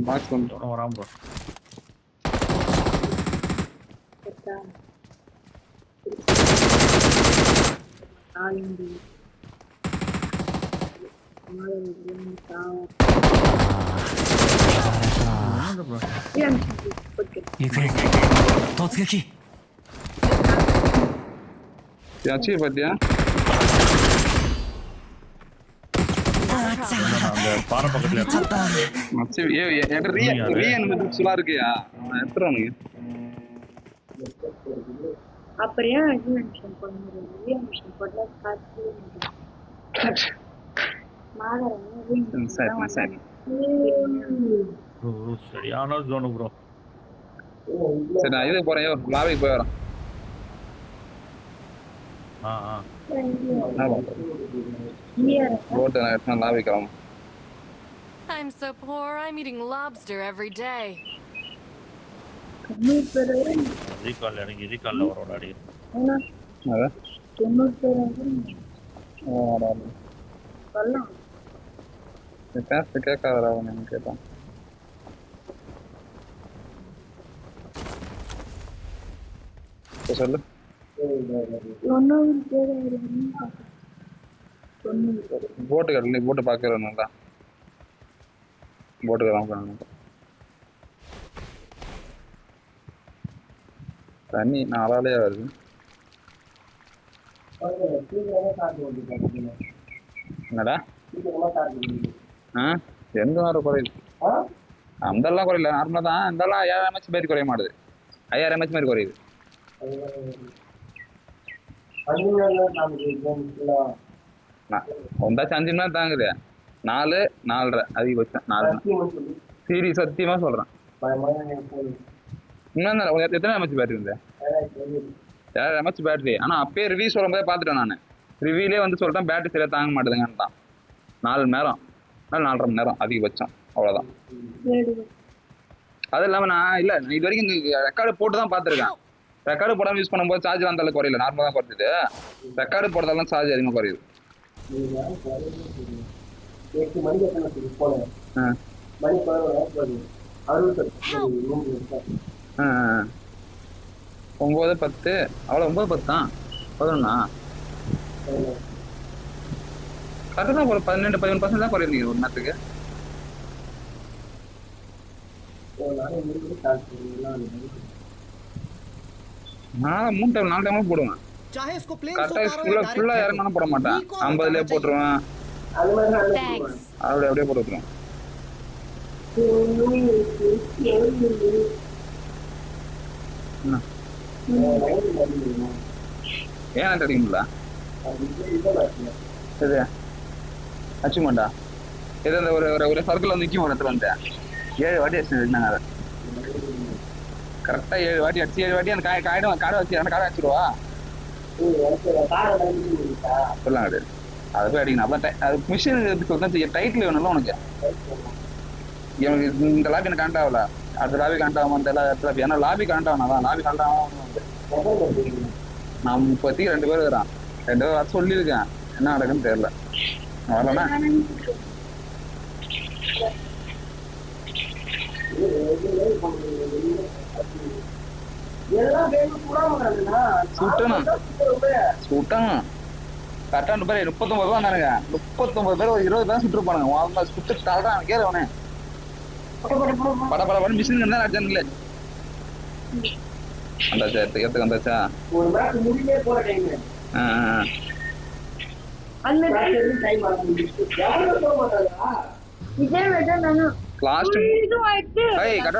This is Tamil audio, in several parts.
மார்க்ஸ் பண்ணிட்டோம் வராம ப்ரோ. யாச்சி பாத்தியா அந்த பாறை பக்கத்துல மச்சி என்கிட்ட ரீஎன் சுலா இருக்கியா எத்தனை நீ அப்புறம் ஏன் மென்ஷன் பண்ணுறது ரீஎன்ஷன் பண்ணல காட்சி சரியான ஜோன் ப்ரோ. சரி நான் இதுக்கு போறேன் லாபிக்கு போய் வரேன். போட்டு நான் எடுத்து லாபி கிளம்பும். I'm so poor. I'm eating lobster every day. Recall எனக்கு ரீகால்ல வரோட அடி. அத 90 சொல்லலாம். பேச கேட்காதடா அவன் கேட்டான். சொல்லு போட்டு கடல நீ போட்டு பார்க்கறேன் நல்லா போட்டு கிளம்புறாங்க. தண்ணி நாளாலே வருது. என்னடா எந்த நேரம் குறையுது அந்தெல்லாம் குறையில நார்மலா தான் இந்தெல்லாம் 5000 mAh மாதிரி குறைய மாட்டுது 5000 mAh மாதிரி குறையுது. ஒன்றாச்சும் 5 மணி நேரம் தாங்குது 4 4.5 அதிகபட்சம் 4 சீரியஸ் சத்தியமா சொல்றேன். இன்னும் எத்தனை mAh பேட்டரி இருந்த 7000 mAh பேட்டரி. ஆனா அப்பயே ரிவ்யூ சொல்லும் போதே பார்த்துட்டேன் நான். ரிவ்யூலே வந்து சொல்லிட்டேன் பேட்டரி சரியா தாங்க மாட்டேதுங்கன்ட்டான். 4 மணி நேரம் 4.5 மணி நேரம் அதிகபட்சம் அவ்வளோதான். அது இல்லாமல் நான் இல்லை இது வரைக்கும் ரெக்கார்டு போட்டு தான் பார்த்துருக்கேன். ரெக்கார்டு போடாமல் யூஸ் பண்ணும்போது சார்ஜ் அந்த அளவுக்கு குறையில நார்மலாக தான் குறைச்சிது. ரெக்கார்டு போடுறதாலாம் சார்ஜ் அதிகமாக குறையுது. 8 மணிக்கு 9:10 அவ்வளோ 9:10 தான் 11 கரெக்டாக தான் ஒரு 12-13% தான் குறையுது ஒரு நேரத்துக்கு. நான் 3 டைம் 4 டைமும் போடுவேன். கரெக்டாக ஃபுல்லாக இறங்கணும் போட மாட்டேன். 50லேயே போட்டுருவேன். அப்படியே போட்டு விட்டுருவேன். ஏன் அடிக்கணும்ல சரி அச்சுமாண்டா இது அந்த ஒரு சர்க்கிள் வந்து நிற்கும் ஒரு இடத்துல வந்து 7 வாட்டி அடிச்சு அதை கரெக்டாக 7 வாட்டி அடிச்சு 7 வாட்டி அந்த காடை வச்சு அந்த காடை அடிச்சிடுவா சொல்லலாம் கிடையாது. அதை போய் அடிக்கணும். அப்பதான் அது மிஷின் டைட்டில் வேணும்ல உனக்கு. எனக்கு இந்த லாபி எனக்கு கனெக்ட் ஆகல. அடுத்த லாபி கனெக்ட் ஆகாம தெரியல. ஏன்னா லாபி கனெக்ட் ஆகணும் தான் லாபி கனெக்ட் ஆகாம நான் இப்போதைக்கு 2 பேர் இருக்கிறான். 2 பேர் வர சொல்லியிருக்கேன். என்ன நடக்குன்னு தெரியல. வரலண்ணா சுட்டணும் கரெக்டா 39 ரூபா தானுங்க. 39 பேர் 20 பேர் சுட்டுருப்பானுங்க. சுட்டு கரெக்டாக கேளு அவனே பட மிஷின் இருந்தா அடிச்சானுங்களே. வந்தாச்சா எடுத்துக்கு வந்தாச்சா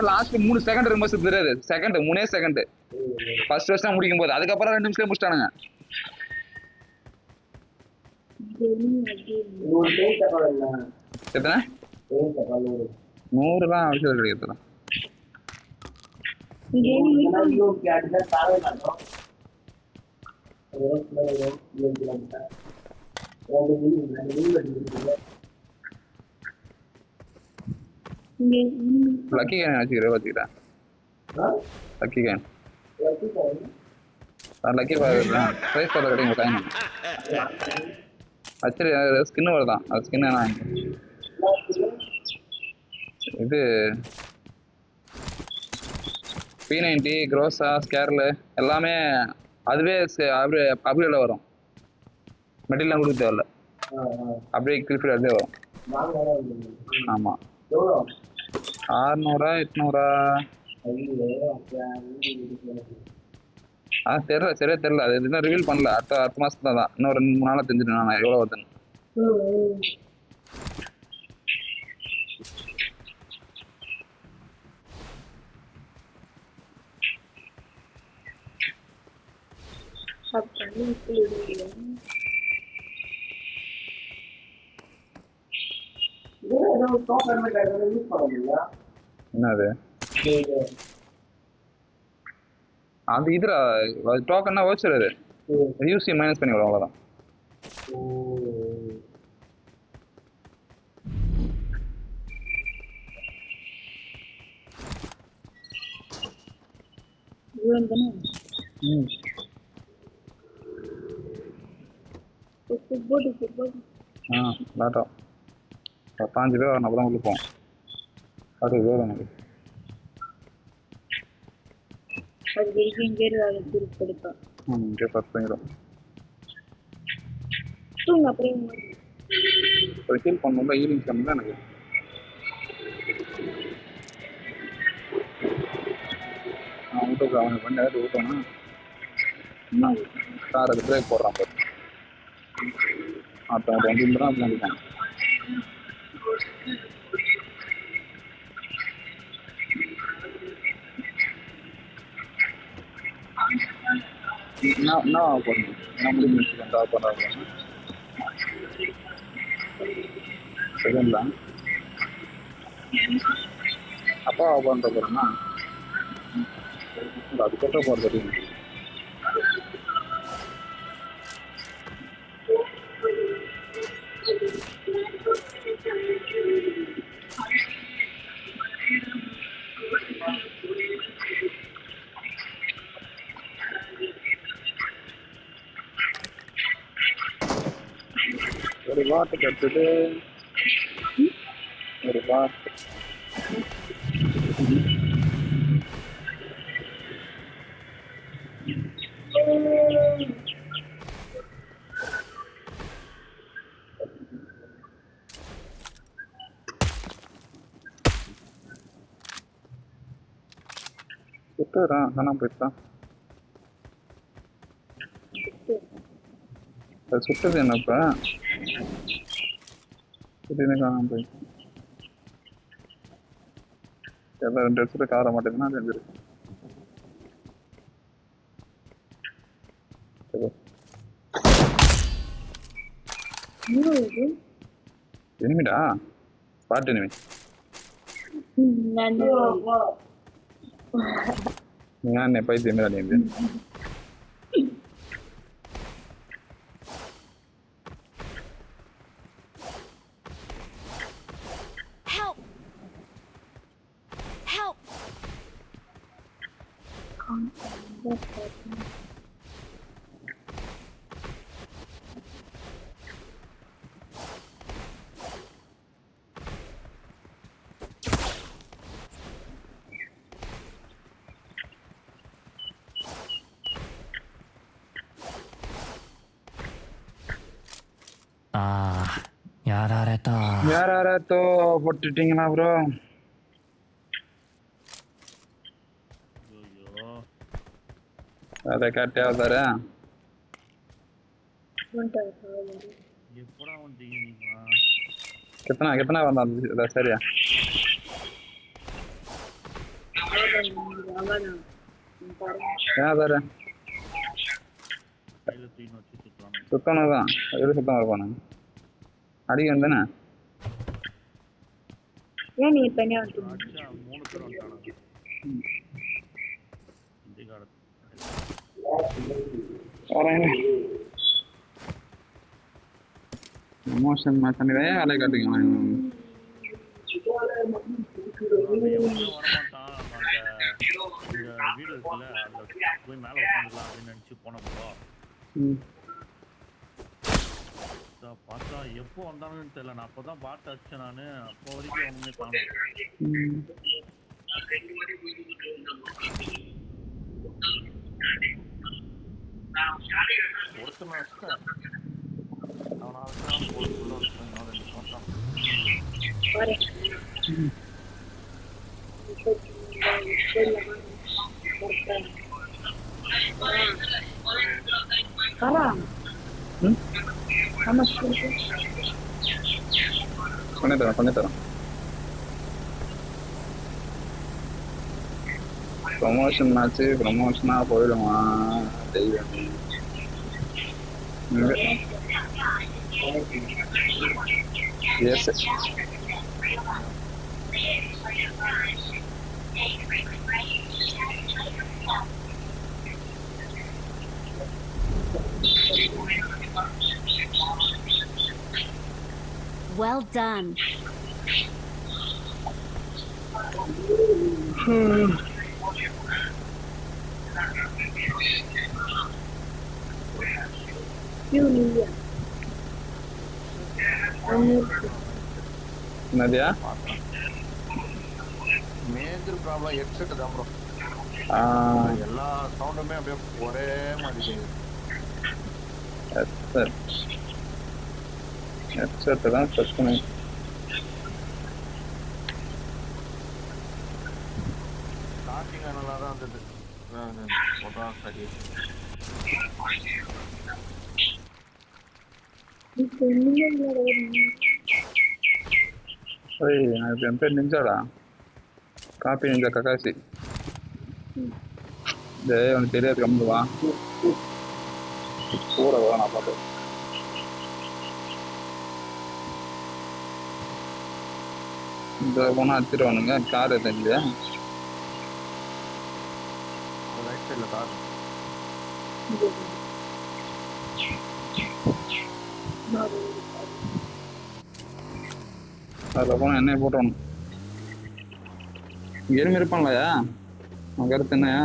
லாஸ்ட் 3 செகண்ட் ரொம்ப தெரியாது. செகண்ட் 3 செகண்ட் ஃபர்ஸ்ட் முடிக்கும் போது அதுக்கப்புறம் 2 நிமிஷத்துல முடிச்சிட்டானுங்க. எத்தனை 100 தான் அவசியம் கிடையாது. லக்கி கேன் வச்சுக்கிறேன் லக்கி கேன் லக்கி ப்ரைஸ் பார்த்த கிடைக்கும் காயின் ஆக்சுவலி ஸ்கின்னு வருதான் அது ஸ்கின் என்ன இது P90 க்ரோஸா ஸ்கேர்லு எல்லாமே அதுவே அப்கிரேடில் வரும் மெட்டீரியல்லாம் கொடுக்க தேவையில்ல அப்படியே கிரிஃபில் அதுவே வரும் ஆமாம் 600 800 தெரியல சரியா தெரியல அது இன்னும் ரிவீல் பண்ணல அடுத்த மாசத்துல தான் இன்னும் 2-3 நாளாக தெரிஞ்சிட்டேன் நான் எவ்வளோ வருதுன்னு என்னது அந்த இதுல டோக்கன்னா வச்சுருது யூசி மைனஸ் பண்ணி வரும் அவ்வளோதான் லாட்டா 5 பேர் வரணும் அப்போ தான் உள்ள போவோம் 60 பேர் எனக்கு இங்கே ஃபர்ஸ்ட் பண்ணிடும் ஹீல் பண்ணணும்ல ஹீலிங் கம்மி தான் எனக்கு ஊட்டுக்கு அவனுக்கு பண்ணி ஏதாவது ஊட்டணும் கார் அது பிரேக் போடுறான் பாரு அப்போ அது 2 தான் அப்படி நினைக்கிறேன் என்ன பண்ணணும் என்ன முடிஞ்சு பண்ணுறாங்க செகண்ட்ல அப்பா பண்ணுற போகிறேன்னா அதுக்கப்புறம் போகிறது தெரியும் ஒரு வாட்டு கட்டுது ஒரு வாட்டு சுட்டுறான் காணாம போயிட்டான் அது சுட்டது என்னப்ப திடீர்னு காணாம போயிட்டான் எல்லாம் 2 இடத்துல கார மாட்டேங்குதுன்னா தெரிஞ்சிருக்கு எனிமிடா ஸ்பாட் எனிமி ഞാൻ പൈസ யாராரத்தோ போட்டுட்டீங்களா ப்ரோ அதை கட்டே ஆதாரு कितना कितना बंदा சரியா யாதாரு சுத்தனதான் இது சுத்தமா இருப்பானு அடிக்க வந்தானே ஏன் நீ தனியா வந்து அச்சா 3 பேர் வந்தாங்க இந்த காலத்து வரேன் எமோஷன் மேட்ச் பண்ணிடுறேன் வேலை காட்டுங்க எவனுமே வரமாட்டான். அந்த வீடு இருக்குல்ல, அதுல போய் மேல உட்காந்துக்கலாம் அப்படின்னு நினைச்சு போனப்போ பார்த்தா எப்போ வந்தானுன்னு தெரியல. நான் அப்பதான் பாட்டு அடிச்சேன் நானு. அப்போ வரைக்கும் ஒண்ணுமே காணும். ஒருத்தனை வச்சுட்டேன். அவனை வச்சுட்டான் போட்டுள்ள வச்சுட்டேன். அவன் 2 மாசம் பண்ணித்தரோம். ப்ரமோஷன் ஆச்சு, ப்ரமோஷனா போயிடுவான் தெய்வமே. Yes Well done. என்னதியா மேஜர் ப்ராப்ளம் ஹெட்செட் தான் ப்ரோ. எல்லா சவுண்டுமே அப்படியே ஒரே மாதிரி கேக்குது. ஹெட்செட் தான் பிரச்சனை. ஸ்டார்டிங் நல்லா தான் இருந்தது. சரி என் பேர் நிஞ்சாடா. Copy ninja Kakashi. உனக்கு தெரியாது கம்முவா கூட நான் பார்த்தேன். இந்த போனா அடிச்சிருவானுங்க. கார் எதுங்க ரைட் சைட்ல கார். அதில் போனால் எண்ணெய் போட்டணும். இங்கே எருமை இருப்பான்லையா? உன் கருத்து என்னையா?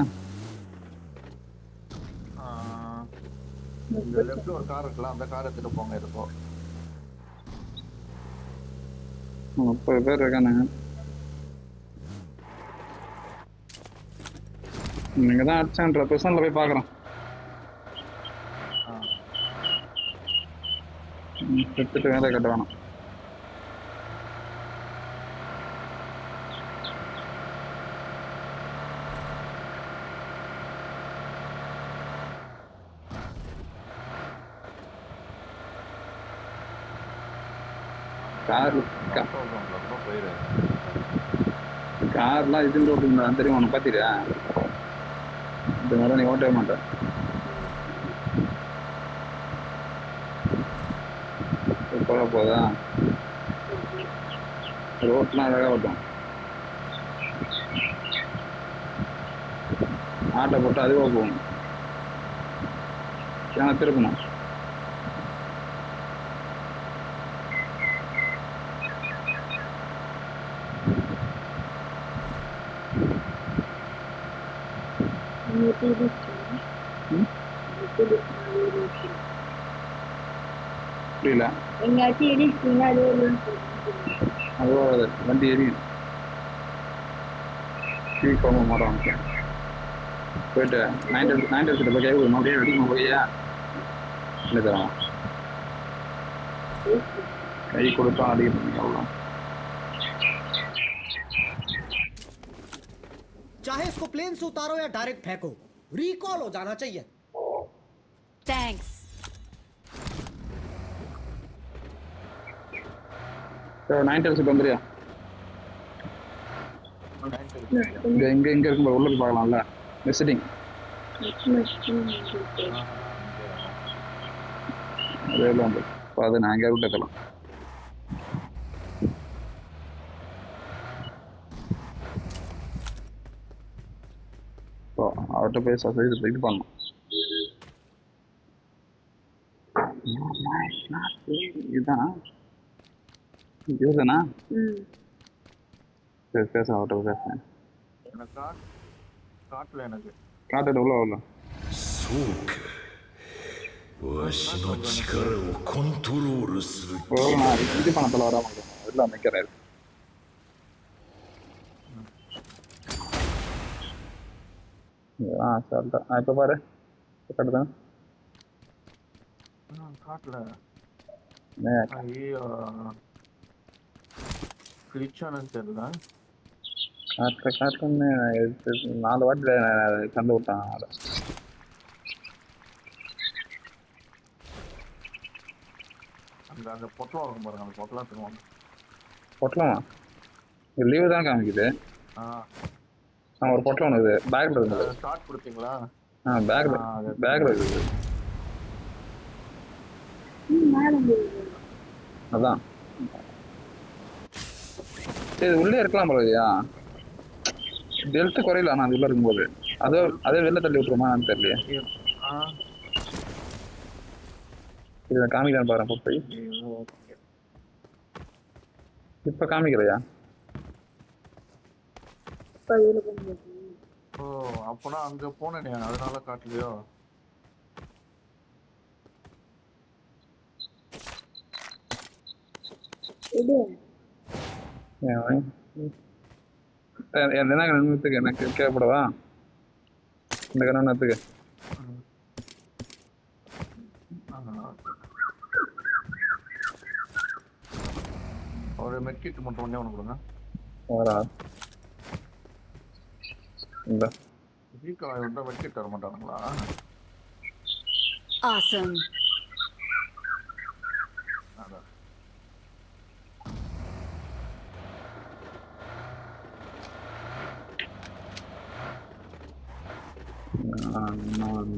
இந்த லெஃப்ட்ல ஒரு கார் இருக்கலாம், அந்த கார் எடுத்துட்டு போங்க. இருக்கும் 30 பேர் இருக்கானுங்க. நீங்க தான் அடிச்சான்ற பெர்சன்ல போய் பார்க்குறோம். எடுத்துட்டு வேலை கட்ட வேணாம். கார்லாம் இதுன்னு ஓட்டுங்க தெரியும். உனக்கு பார்த்தியா? இந்த மாதிரி நீ ஓட்டவே மாட்டேன். போக போதா ரோட்லாம் அழகாக ஓட்டும். ஆட்டை போட்டு அதுவாக போகும். ஏன்னா திருப்பணும். புரியல. எங்கேயாச்சும் இடிச்சிட்டீங்கன்னா அதுவோ வண்டி எரியும். டீ கோம மாட்டோம். போயிட்டு 9 எடுத்துட்டு போய் கேட்க அப்படியே அடிக்கணும். போய்யா இல்லை தரோம். கை கொடுத்தா அடிக்க அவ்வளோ. चाहे इसको प्लेन से उतारो या डायरेक्ट फेंको, रिकॉल हो जाना चाहिए. Thanks. So 9 எடுத்துட்டு வந்துறியா? இங்க இருக்கும் உள்ள போய் பார்க்கலாம்ல. விசிட்டிங் அதெல்லாம் வந்து அது நான் அங்கே விட்டுக்கலாம். அவர்கிட்ட போய் இது பண்ணணும். இதுதானா? பேச அவட்ட பேசுறேன். எனக்கு காட்டல எனக்கு. காட்டுட்டு உள்ள உள்ள そうかわしの力をコントロールする நான் இது பணத்தில் வராம இல்லை நிற்கிறேன். சொல்லிட்டேன் இப்போ பாரு கட்டுதான் காட்டல. ஐயோ கிளிச்சானு தெரியல. காட்டுன்னு 4 வாட்டி கண்டு விட்டான். அதை அந்த பொட்டலம் இருக்கும் பாருங்க, அந்த பொட்டலாம் சொல்லுவாங்க. பொட்டலமா லீவு தான் காமிக்குது. ஒரு பொட்டலம் ஒன்று இருக்குது பேக்ல இருந்தது. ஸ்டார்ட் கொடுத்தீங்களா? பேக்ல இருக்குது. அதான் சரி உள்ளே இருக்கலாம் போலயா. டெல்ட் குறையில ஆனால் அது உள்ள இருக்கும்போது அதே வெளில தள்ளி விட்டுருமான்னு தெரியலையே. இதை காமிக்கலாம் பாரு போய். இப்ப காமிக்கலையா? ஓ அப்பனா அங்க போனேனே அதனால காட்டலையோ. என்ன கணத்துக்கு எனக்கு கேட்கப்படவா? இந்த கணத்துக்கு ஒரு மெட்கிட் மட்டும் ஒண்ணே ஒன்று கொடுங்க. வரா இந்த வீக்காக இருந்தால் மெட்கிட் தர மாட்டாங்களா? Awesome.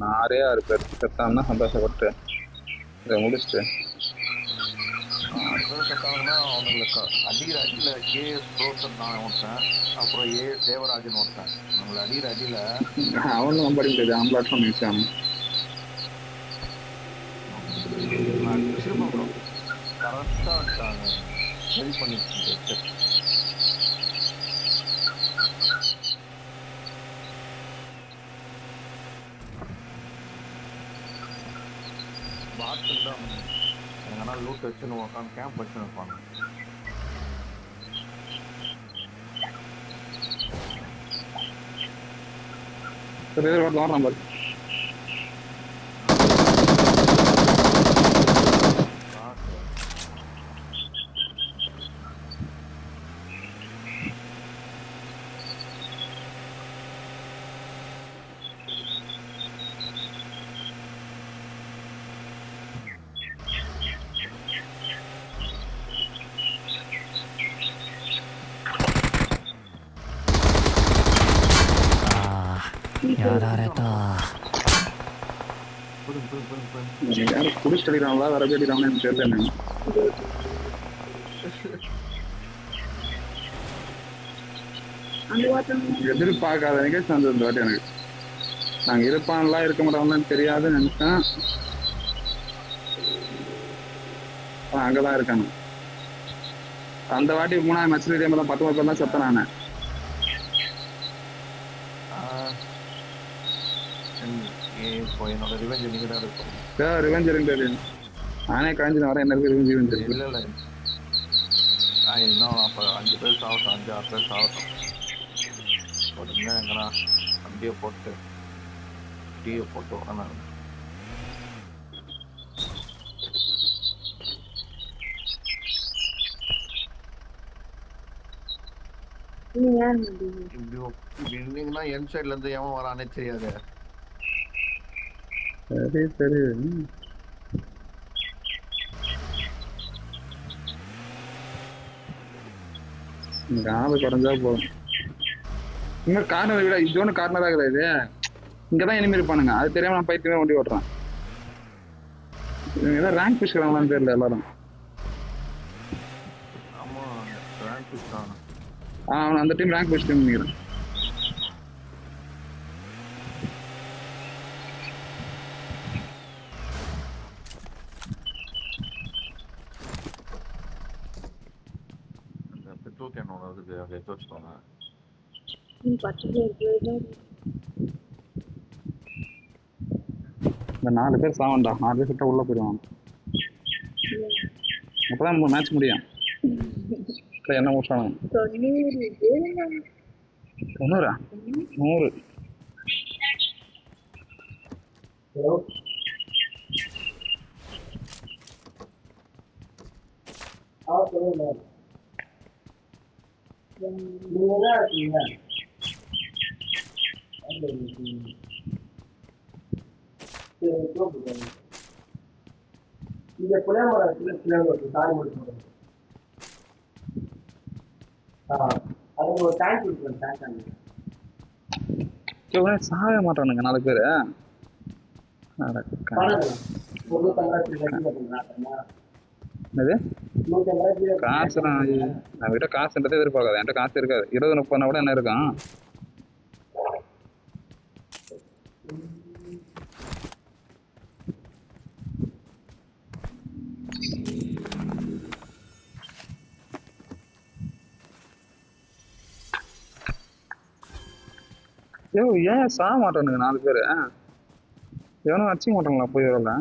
நாரே 6 பேர் செத்தாங்கன்னா சந்தோஷப்பட்டு இதை முடிச்சுட்டு செத்தாங்கன்னா அவங்களுக்கு அடிக்கிற அடியில் கேஎஸ் ரோசன் நான் ஒருத்தன், அப்புறம் தேவராஜன் ஒருத்தன். அவங்களை அடிக்கிற அடியில் அவனும் நம்ப முடியாது. ஆம்பளாட்டம் நினைச்சான் திரும்ப கரெக்டாக சரி பண்ணிட்டு பாட்டு தான் எங்கன்னா லூட் வச்சுன்னு உட்காந்து கேம்ப் வச்சுன்னு இருப்பாங்க. நம்பர் யாரும் குடிச்சு அடிக்கிறாங்களா வர அடிக்கிறாங்களா எனக்கு தெரியல. எதிர்பார்க்காத நிகழ்ச்சி வந்தது இந்த வாட்டி எனக்கு. நாங்க இருப்பான்லாம் இருக்க மாட்டாங்கன்னு தெரியாதுன்னு நினைச்சேன். அங்கதான் இருக்காங்க. அந்த வாட்டி 3ஆவது மேட்ச்ல இதே மாதிரி 19 பேர் தான் செத்தேன் நானு. என்னோட ரிவெஞ்ச் நீங்க தான் இருக்கும். ரிவெஞ்ச் இருந்தது. நானே காஞ்சி வரேன். என்ன ரிவெஞ்ச் இல்லை இல்லை இன்னும் அப்போ 5 பேர் சாகட்டும், 5-6 பேர் சாகட்டும். உடனே எங்கன்னா வண்டியை போட்டு டீயை போட்டு வரேன். இப்படி இருந்தீங்கன்னா என் சைட்ல இருந்து எவன் வரானே தெரியாது. சரி சரி ஆளு குறைஞ்சா போதும். இன்னும் கார்னர் விட இது ஒன்று கார்னராக கிடையாது. இங்கதான் இனிமே இருப்பானுங்க. அது தெரியாம நான் பைத்தியமே வண்டி ஓட்டுறேன். ஏதாவது ரேங்க் பிஷ் இருக்கிறாங்களான்னு தெரியல எல்லாரும். அந்த டீம் ரேங்க் பிஷ் டீம் நினைக்கிறேன். தூக்கி என்ன அதுக்கு அங்கே எடுத்து வச்சுக்கோங்க. பக்கத்துல இருக்கிறது இந்த 4 பேர் சாவண்டா, 4 பேர் கிட்ட உள்ள போயிடுவாங்க. அப்பதான் மேட்ச் முடியும். என்ன முடிச்சாங்க 90 பேருங்க. 90 100. சாக மாட்டானுங்க 4 பேரு. காசு நான் விட காசுன்றதே எதிர்பார்க்காது. என்கிட்ட காசு இருக்காது. 20-30 கூட என்ன இருக்கும். ஏன் சாக மாட்டானுங்க 4 பேரு? எவனும் அடிச்சிக்க மாட்டாங்களா போய் வரல?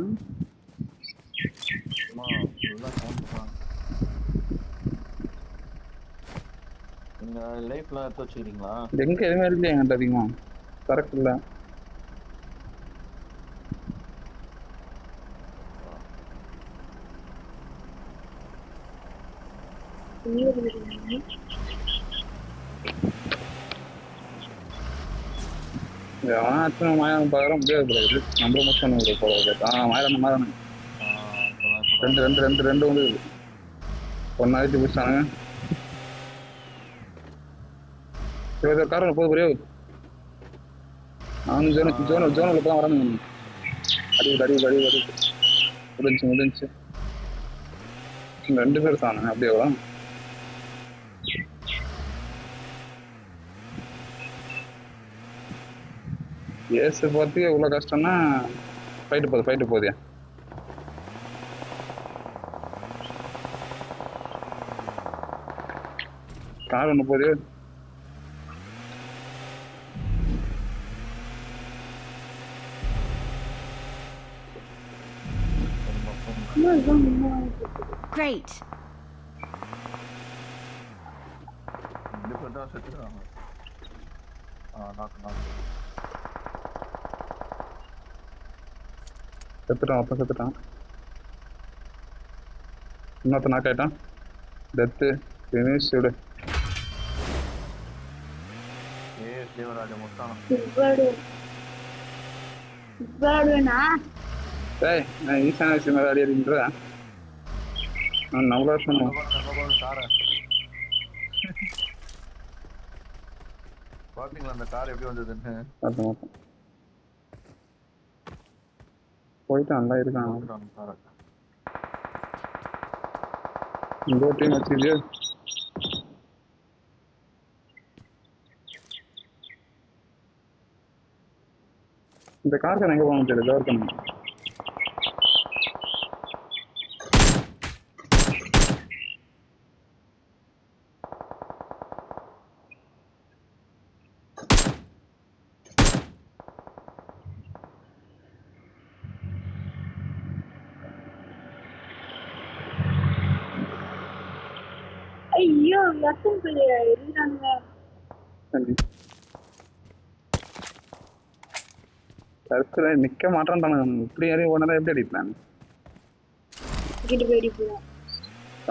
நீங்க லைஃப்லாம் எடுத்து வச்சுக்கிறீங்களா? எங்க எதுவுமே இல்லையா என்கிட்ட அதிகமா? கரெக்ட் இல்ல. மாயம் பார்க்குற முடியாது. நம்ம மட்டும் மாயிரம் மாறணும். 2 வந்து ஒன்னாயிரத்தி பிடிச்சானுங்க. காரணம் போது புரியாது. அவனு ஜோனுக்குள்ள தான் வரணும். அடி முடிஞ்சு 2 பேர் தானே அப்படியே வரும். ஏசு பார்த்து இவ்வளோ கஷ்டம்னா ஃபைட்டு போதியா? கார் ஒன்று போகுது. Great. செத்துட்டான். இன்னொருத்த நாக் ஆயிட்டான். டெத்து ஃபினிஷ் விடு. நான் ஈசான விஷயம் அடி அடின்ற நம்மள பாத்தீங்களா அந்த கார் எப்படி வந்ததுன்னு? போயிட்டு நல்லா இருக்கான். இந்த டீம் வச்சு இந்த காருக்கு எங்க போகணும் தெரியல. இருக்கணும் ஐயோ லட்சம் பிள்ளையா இருந்தாங்க. சர்க்கிள் நிக்க மாட்டான்டானுங்க. இப்படி ஏறி ஓடனா எப்படி அடிப்பேன்?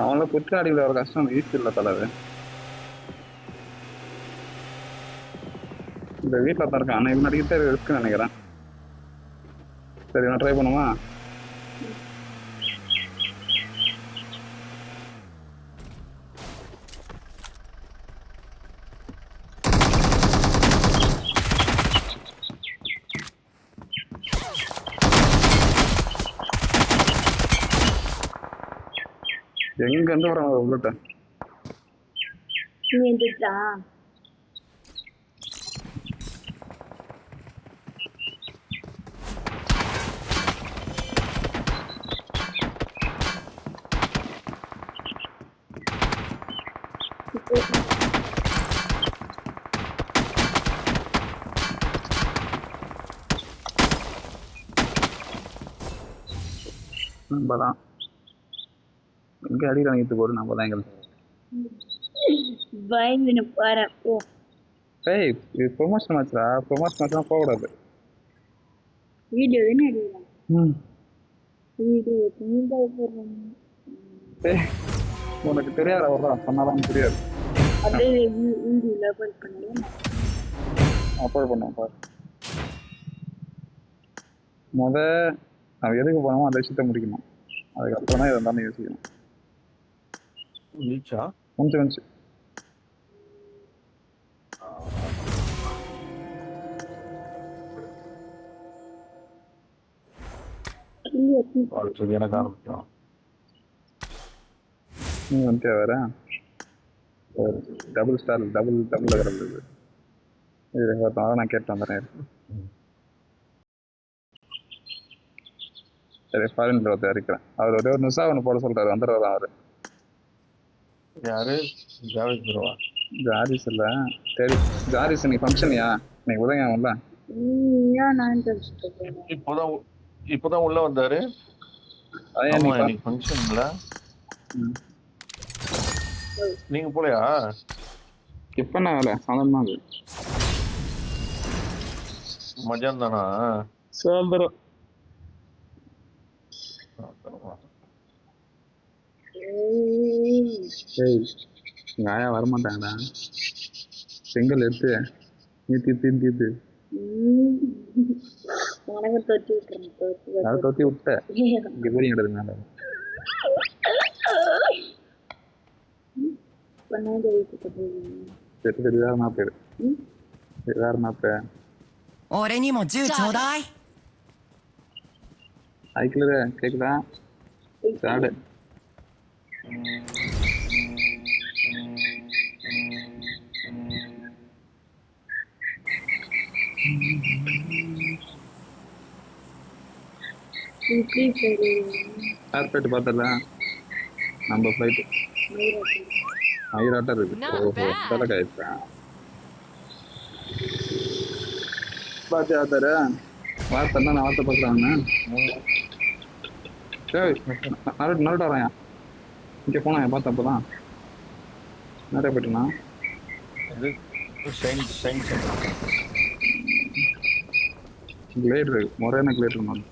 அவங்கள குற்ற அடிக்கல ஒரு கஷ்டம் ஈஸி இல்லை தலைவர். இந்த வீட்டில் தான் இருக்கான். ஆனால் இவன் அடிக்கிட்டே இருக்குன்னு நினைக்கிறேன். சரி நான் ட்ரை பண்ணுமா? எங்க இருந்து வராங்க உள்ளட்ட? நீ எந்திரா நம்ம தான் எங்கே அடி வாங்கிட்டு போடு நம்ம தான் எங்களுக்கு பயந்து பாரு ஓ ஏய் இது ப்ரொமோஷன் மேட்ச்ரா ப்ரொமோஷன் மேட்ச்லாம் போகக்கூடாது வீடியோ தானே எடுக்கலாம் ம் வீடியோ நீங்க போடுறோம் ஏய் உனக்கு தெரியாதா வர்றா சொன்னாலும் தெரியாது அப்படியே வீடியோல அப்லோட் பண்ணுங்க அப்லோட் பண்ணுவோம் பாரு நம்ம எதுக்கு போனோமோ அந்த விஷயத்த முடிக்கணும் அதுக்கப்புறம் தான் இருந்தாலும் யோசிக்கணும் லீச்சா கொஞ்சம் அடுத்தது எனக்கு ஆரம்பிக்கும் நீ வந்துட்டே வர டபுள் ஸ்டார் டபுள் இருந்தது இது நான் கேட்டு வந்துடுறேன் சரி ஃபாரின்ல ஒருத்தர் இருக்கிறேன் அவர் ஒரே ஒரு நிமிஷம் ஒன்று போட சொல்றாரு வந்துடுவார் அவரு யாரு ஜாவேத் ப்ரோவா ஜாரிஸ் இல்லை சரி ஜாரிஸ் இன்னைக்கு ஃபங்க்ஷன்யா இன்னைக்கு உதவியாகும்ல ஏன் நான் தெரிஞ்சுக்கிறேன் இப்போதான் உள்ள வந்தாரு அதான் ஆமா இன்னைக்கு இன்னைக்கு ஃபங்க்ஷன்ல நீங்க போலையா இப்போ என்ன வேலை சாதாரணமா அது மஜான் தானா சாயந்தரம் ஏய் எங்கள் ஆயா வரமாட்டாங்கடா செங்கல் எடுத்து நீத்து உனக்கு தொட்டி விட்டுறேன் அதை தொத்தி விட்ட இங்கே போய் கிடது மேலே பண்ணாத வீட்டுக்கு சரி வேற நான் பேர் வேற நான் பேர் 俺にも銃ちょうだい ஐக்கில் கேட்குதா சாடு ஏர்போர்ட் பார்த்தல நம்ம ஃப்ளைட்டு ஆயிராட்டம் இருக்கு Not ஓஹோ bad. தலைக்காயிடுச்சேன் பார்த்து ஆத்தாரு வார்த்தை நான் வார்த்தை பார்க்குறாங்க சரி நருட்டு வரையா இங்கே போனா பார்த்தப்போ தான் நிறைய போயிட்டுனா இது ஷைன் கிளேட் இருக்கு முறையான கிளேட் இருந்தாலும்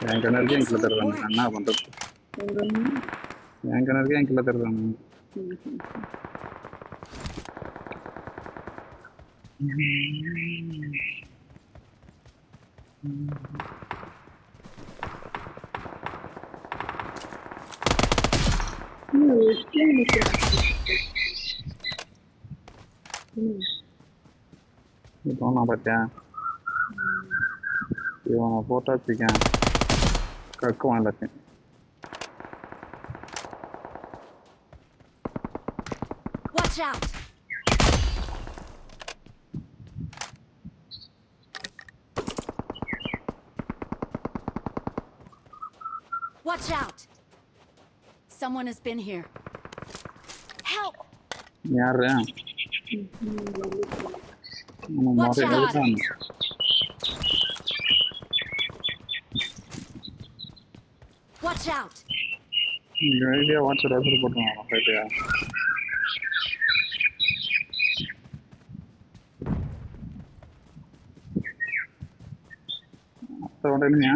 என் கிணறுக்கு என் கிலோ தருவாங்க என்ன பண்றது என் கிணறுக்கு என் கிலோ தருவாங்க நான் பார்த்தேன் இவனை போட்டோ வச்சுக்கேன் கக்குவான் எல்லாத்தையும் Watch out! Watch out! Someone has been here. Help! யாரு Watch out. Watch out! இந்த ஐடியா வாட்ஸ்அப் ரெஃபர் பண்ணுவாங்க ஃபைட்டியா உடனே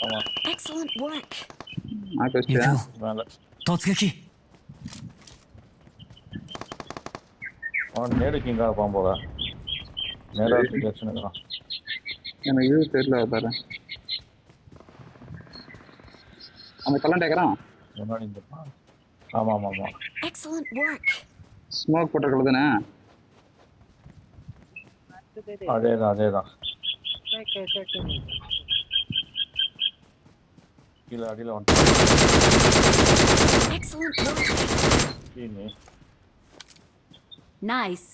ஆமா Excellent work. நான் பேசியா மேல 突撃 அவன் நேரு கிங்காக போக போதா நேரா பிரச்சனை தான் எனக்கு இது தெரியல பாரு அந்த கல்லன் டேக்கறான் முன்னாடி இந்த ஆமா ஆமா ஆமா Excellent work. ஸ்மோக் போட்ட கல்லு தானே அதேதான் கீழே அடியில் வந்துட்டு Excellent work. கீழே Nice.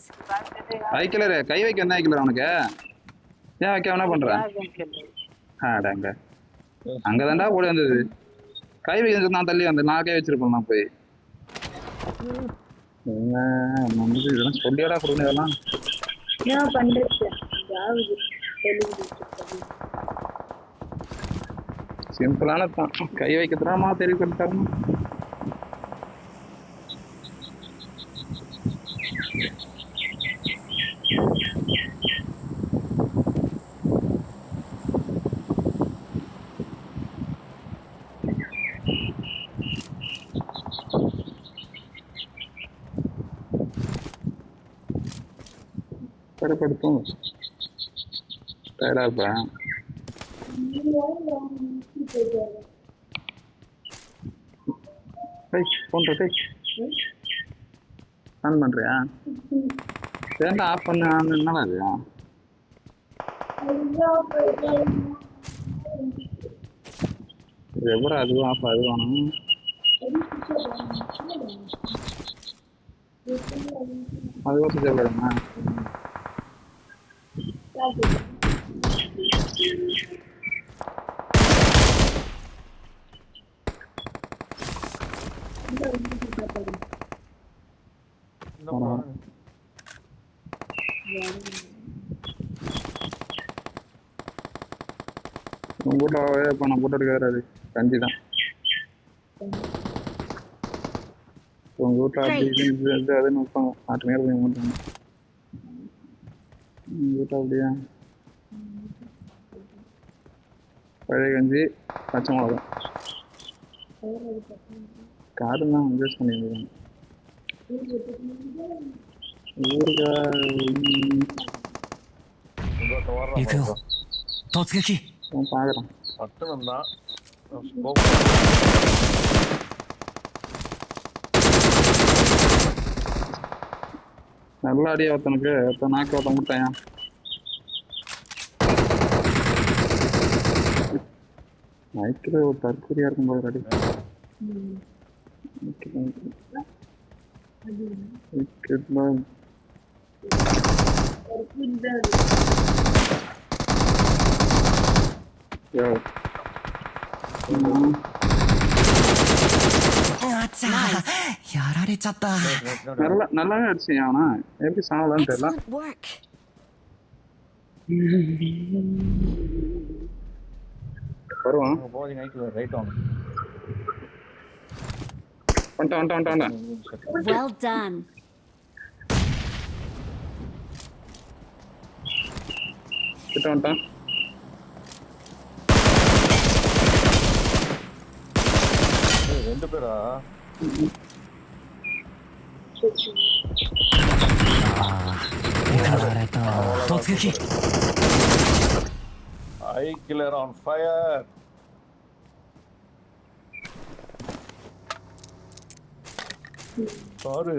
வைக்கலரு கை வைக்க என்ன வைக்கல அவனுக்கு ஏன் வைக்க என்ன பண்றேன் ஆடாங்க அங்கதான்டா ஓடி வந்தது கை வைக்க நான் தள்ளி வந்தேன் நான் கை வச்சிருப்பேன் நான் போய் இதெல்லாம் சொல்லியாடா கொடுங்க இதெல்லாம் என்ன பண்றது யாவது சிம்பிளான தான் கை வைக்கிறதுமா தெரிய கொடுத்தாருமா படுத்தும் டயர்டா இருப்பேன் போன் ஆன் பண்றியா ஏன்டா ஆஃப் பண்ண என்னடா அது எவ்வளோ அதுவும் ஆஃப் அதுவானும் அதுவும் தேவைப்படுமா உங்க வீட்டில் இப்போ நான் போட்டு எடுக்கிறாரு கஞ்சி தான் உங்க வீட்டில் அப்படி அதுன்னு வைப்பாங்க 8 நேரம் மாட்டாங்க உங்க வீட்டில் அப்படியா பழைய கஞ்சி பச்சை மிளகா காரம் தான் அட்ஜஸ்ட் பண்ணியிருக்கேன் பாக்குறேன் நல்லா அடியா ஒருத்தனுக்கு நாக்கு ஒருத்தன் முட்டையா நைட்டு ஒரு தற்கொலையா இருக்கும் போது அடி நல்லாவே அடிச்சேன் அவனா எப்படி சாவலான்னு தெரியல Excellent work. வருவான் ரைட் ஆன் வந்துட்டான் Well done. கிட்ட வந்துட்டான் ரெண்டு பேரா ஐ கில்லர் ஆன் ஃபயர் சாரு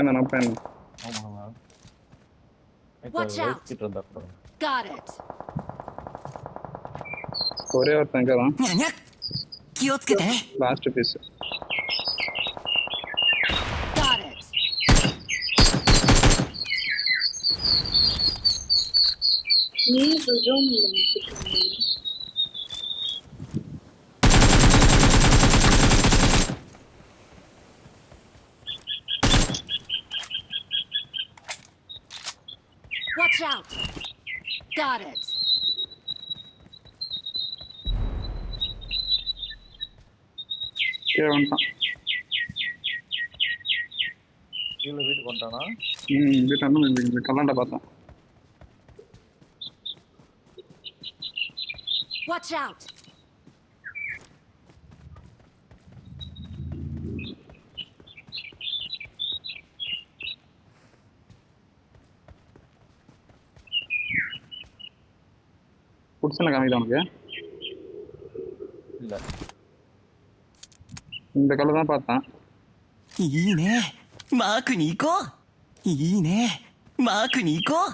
நான் பேன் ஆமா Watch out. கிட்ட இருந்தா Got it. ஒரே ஒருத்தன் இங்கே தான் லாஸ்ட் பீஸ் Got it. நீ சொல்றோம் Watch out. Got it. கீழே வந்துட்டான் கீழே வீட்டுக்கு வந்துட்டானா வீட்டு இந்த கல்லாண்ட பார்த்தேன் Watch out. புடிச்சன காமிக்குதா உனக்கு இல்ல இந்த கல்ல தான் பார்த்தேன் いいねマークに行こういいねマークに行こう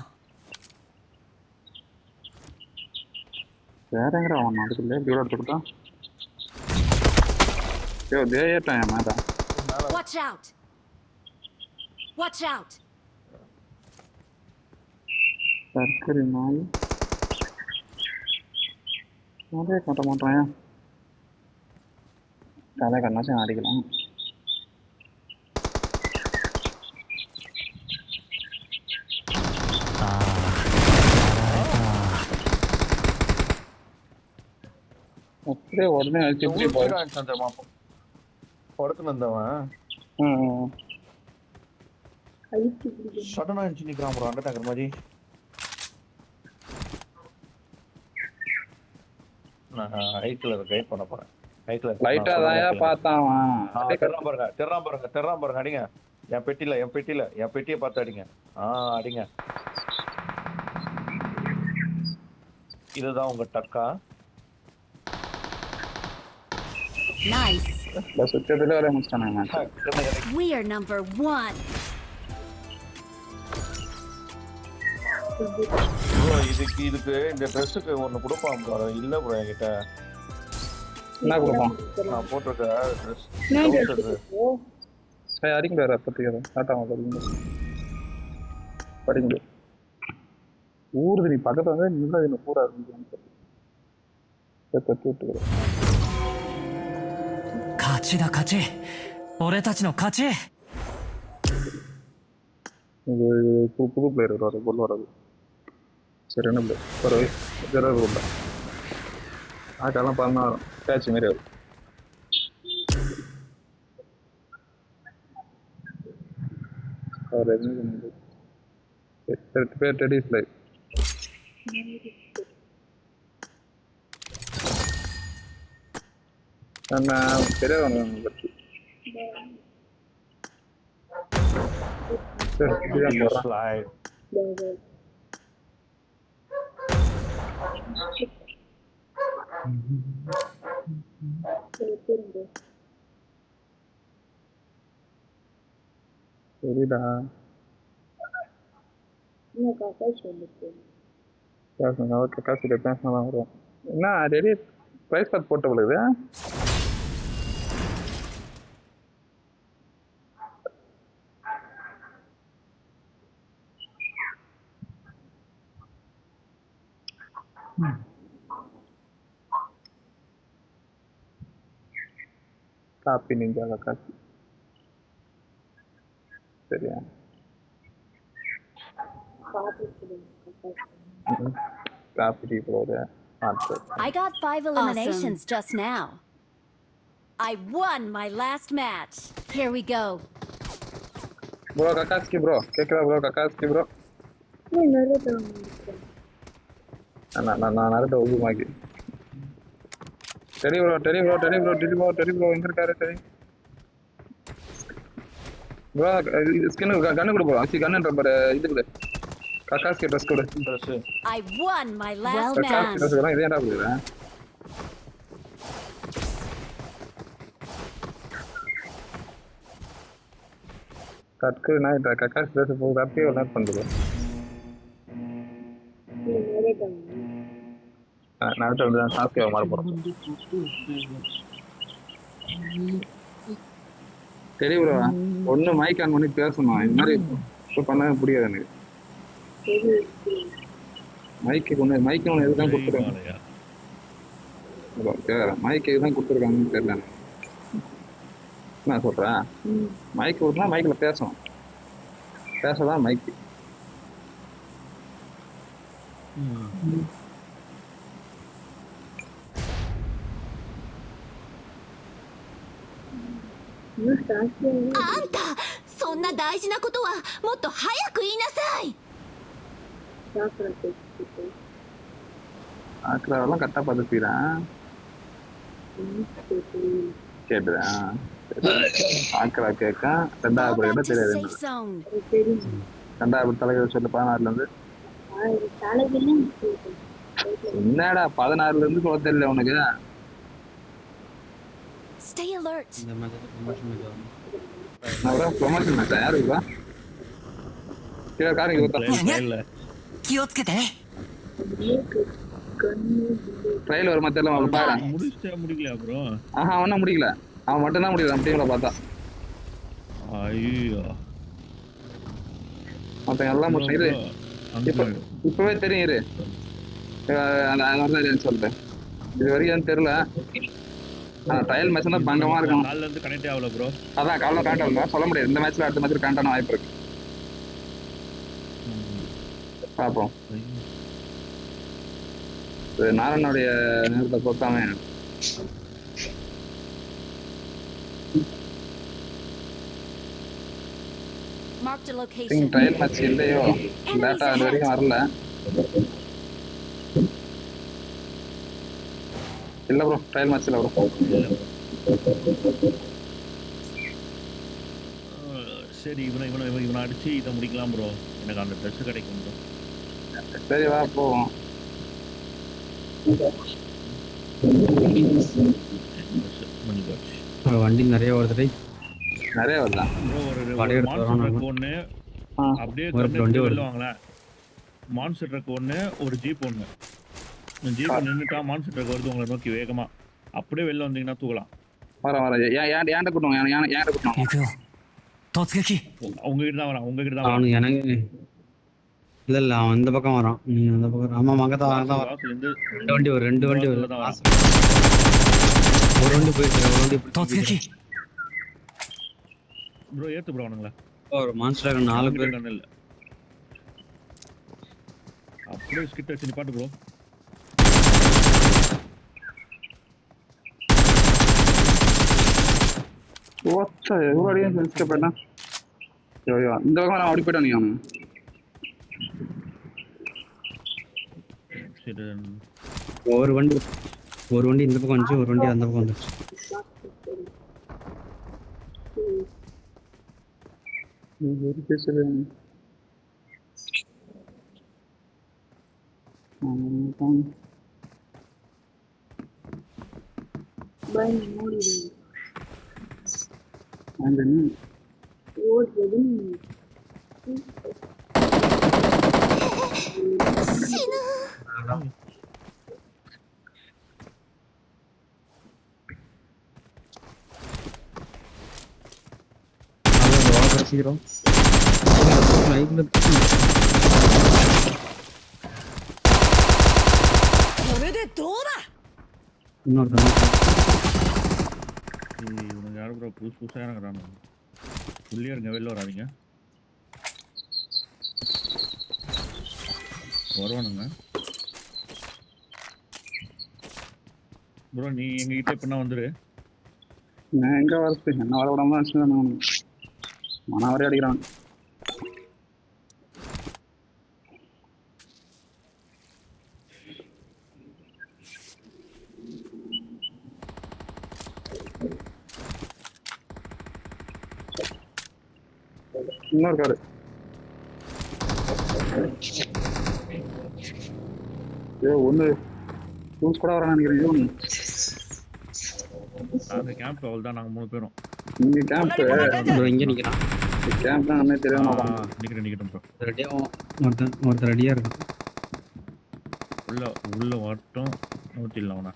வேற எங்கடா அவன் அதுக்குள்ள இப்படி எடுத்துக்கிட்டான் ஏட்டான் மேடா Watch out. Watch out! சர்க்கரை நாய் அதே காட்ட மாட்டேன் தலை கண்ணாச்சும் அடிக்கலாம் அப்படியே உடனே அடிச்சு இப்படி போய் படுத்துன்னு இருந்தவன் சடனா அடிச்சு நிக்கிறான் ப்ரோ அண்டர் டேங்கர் மாதிரி. நான் ஹைட்ல கைட் பண்ண போறேன். ஹைட்ல லைட்டா தான் பார்த்தான் தெர்றான் பாருங்க அடிங்க. என் பெட்டியை பார்த்து அடிங்க. அடிங்க. இதுதான் உங்க டக்கா. Nice. சுத்தத்துல வர முடிச்சானே. We are number 1. ப்ரோ இதுக்கு இந்த ட்ரெஸ்ஸுக்கு ஒன்னு கொடுப்பான் ப்ரோ. இல்ல ப்ரோ என்கிட்ட. என்ன கொடுப்பான்? நான் போட்டிருக்க ட்ரெஸ். சரி அடிங்க வேற பத்தியோ டாடா வந்து படிங்க. ஊர்து நீ பக்கத்துல வந்து நில்ல என்ன பூரா இருக்கு. பத்தி விட்டுக்கிறேன். 勝ちだ勝ち俺たちの勝ち இது புது பிளேயர் வராது போல் வராது. சரி என்ன பிளே பரவாயில்ல ஜெராது உள்ள ஆட்டெல்லாம் பண்ணா கேட்ச் மாரி வரும். பேர் டெடிஸ் லைவ் நான் தெரியாது பற்றி slide. சரிடா பேசுங்க ஓகே காசு பேசினா தான் வரும். என்ன ரெடி ப்ரைஸ் கார்டு போட்ட பொழுது காப்பி நீங்க காப்பி சரியா காப்பி போகுது. I got 5 eliminations just now. I won my last match. Here we go. Bro, Kakaski bro. Kekra bro, Kakaski bro. நான் நரட்ட உபமாக்கி டெரி ப்ரோ எங்க இருக்காரு டெரி ப்ரோ ஸ்கின் கன்னு கொடு ப்ரோ அசி கன்னுன்ற பாரு இது கொடு கக்காஸ்கி ட்ரெஸ் கொடு I won my last match. கக்காஸ்கி ட்ரெஸ் கொடு இதே என்ன பண்ணுறேன் கட்கு நான் கக்காஸ்கி ட்ரெஸ் போய் அப்படியே ஒரு நாட் பண்ணுது நான் சாஸ்கே மாற போறேன் சரி ப்ரோ ஒன்று மைக் ஆன் பண்ணி பேசணும் இந்த மாதிரி இப்போ பண்ணவே முடியாது எனக்கு மைக்கு ஒன்று எதுக்கு தான் கொடுத்துருக்காங்க மைக்கு எதுதான் கொடுத்துருக்காங்கன்னு தெரியல நான் சொல்கிறேன் மைக்கு கொடுத்தா மைக்கில் பேசணும் பேசதான் மைக்குあんたそんな大事なことはもっと早く言いなさいஆக்ராவெல்லாம் கரெக்டாக பார்த்துக்கிறேன் கேட்டுறேன் ஆக்ரா கேட்க ரெண்டாவது கிட்ட தெரியாது ரெண்டாவது தலைவர் சொல்லு 16லேருந்து என்னடா 16லேருந்து சொல்ல தெரியல உனக்கு Stay alert. நான் ப்ரொமோஷன் பண்ண யாரு இருக்கா கீழே காரிங்க பார்த்தா 気をつけてね ட்ரையல் வர மத்தியில அவன் பாரு முடிக்கலையா ப்ரோ ஆஹா அவனா முடிக்கல அவன் மட்டும் தான் முடியல டீம்ல பார்த்தா ஐயோ மொத்தம் எல்லாம் முடிச்சு இரு. இப்பவே தெரியும் இரு. அந்த சொல்றேன். இது வரைக்கும் தெரியல. ட்ரையல் மேட்ச் தான் பங்கமா இருக்கும். நாள்ல இருந்து கனெக்ட் ஆகல ப்ரோ. அதான் காலைல கனெக்ட் ஆகல சொல்ல முடியாது. இந்த மேட்ச்ல அடுத்த மேட்ச்ல கனெக்ட் ஆன வாய்ப்பு இருக்கு. பாப்போம். நாராயணனுடைய நேரத்தை பொறுத்தாமே Marked a location. Trial match இல்லையோ டேட்டா அது வரைக்கும் வரல. இல்ல ப்ரோ ட்ரையல் மேட்ச் இல்ல ப்ரோ. சரி இவனை அடிச்சு இதை முடிக்கலாம் ப்ரோ. எனக்கு அந்த ட்ரெஸ் கிடைக்கும் ப்ரோ. சரி வா போவோம். வண்டி நிறைய வருது. நிறைய வரலாம் ப்ரோ. ஒரு மான்ஸ்டர் ட்ரக் ஒன்று அப்படியே வெளில வாங்கலாம். மான்ஸ்டர் ட்ரக் ஒன்று, ஒரு ஜீப் ஒன்று. ஜீப் நின்றுட்டா மான்ஸ்டர் ட்ரக் வருது உங்களை நோக்கி வேகமா. அப்படியே வெளில வந்தீங்கன்னா தூக்கலாம். வர ஏன்ட கூட்டம் ஏன்ட கூட்டம் உங்ககிட்ட தான் வரான். உங்ககிட்ட தான் வரான். எனக்கு இல்ல அவன் இந்த பக்கம் வரான். நீ அந்த பக்கம். ஆமா மகதான் ரெண்டு வண்டி வருது. ஒரு வண்டி போயிருக்கு. ஒரு வண்டி ப்ரோ ஏத்து ப்ரோ அவனுங்களா. ஒரு மான்ஸ்டர் 4 பேர் இல்ல. அப்படியே ஸ்கிட் வச்சு நிப்பாட்டு ப்ரோ. ஓச்சா எவ்வளோ சென்ஸ்க்கு போயிட்டா. ஐயோ இந்த பக்கம் நான் ஓடி போயிட்டான். நீ அவனு ஒரு வண்டி இந்த பக்கம் வந்துச்சு. ஒரு வண்டி அந்த பக்கம் வந்துச்சு. சீக்கிரம் இவனுக்கு யாரும் ப்ரோ புதுசாக இறங்குறானு. உள்ளே இருங்க, வெளில வராதிங்க. வருவானுங்க ப்ரோ. நீ எங்ககிட்ட இப்ப வந்துரு. நான் எங்க வரது என்ன வர விடாம மனாவரே அடிக்கிறான். இன்னொரு காரு ஒண்ணு கூட வர நினைக்கிறேன். நாங்க கேம்ப் அவள் தான். நாங்க 3 பேரும் இங்க கேம்ப் இங்க நிக்கிறான். கேம்ப் தான் அண்ணே தெரியாம நிக்கட்டும் ப்ரோ. ரெடியா ஒருத்தர் ரெடியா இருக்கு. உள்ள வரட்டும். நோட்டில் அவனா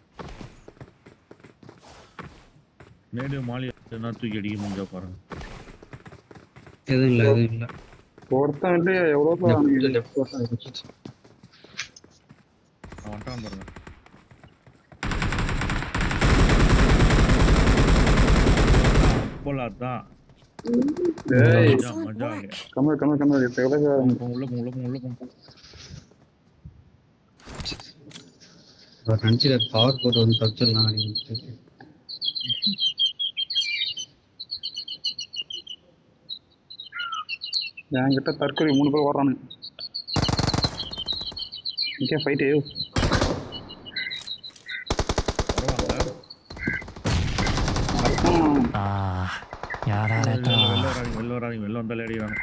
நேடு மாலி என்ன தூக்கி அடிக்க முடிஞ்சா பாருங்க. எதுவும் இல்ல ஒருத்தன் வந்து எவ்வளவு அவன்ட்டான் பாருங்க. போலாதான். மஜா உள்ள பவர் போட்டு வந்து தப்பிச்சிடலாம். என்கிட்ட தற்கொலை 3 பேர் ஓடுறானுங்க. இங்கே ஃபைட்டு வெளில வந்தாலே அடிக்கிறானு.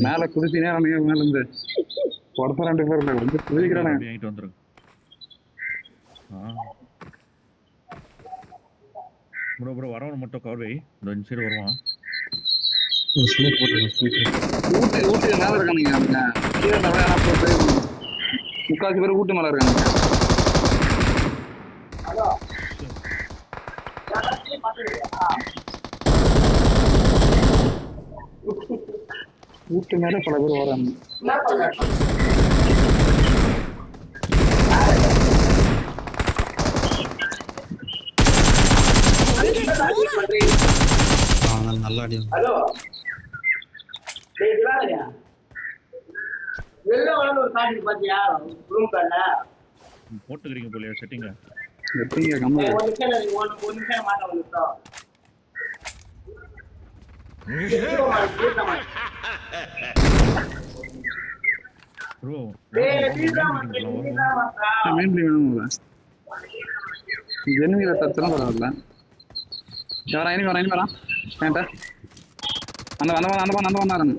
மேல குதிச்சு நேரம் மேல இருந்து ஒருத்தர் 2 பேர் வந்து குதிக்கிறானுங்க. வந்துருக்கு. ப்ரோ வரவன் மட்டும் கவர் வை. இந்த சைடு வருவான். ஊட்டி மேல இருக்கானுங்க. முக்காசி பேர் ஊட்டு மேல இருக்கானுங்க. வீட்டு மேல பல பேர் வராங்க. நல்லா அடி. போட்டுக்கிறீங்க போலியா செட்டிங்க? எப்படிங்க கம்மி ப்ரோ மெயின்லி வேணுங்களா? ஜென்வியில் தச்சுலாம் பரவாயில்ல. வரா இனி வரா ஏன்டா அந்த வந்தாருங்க.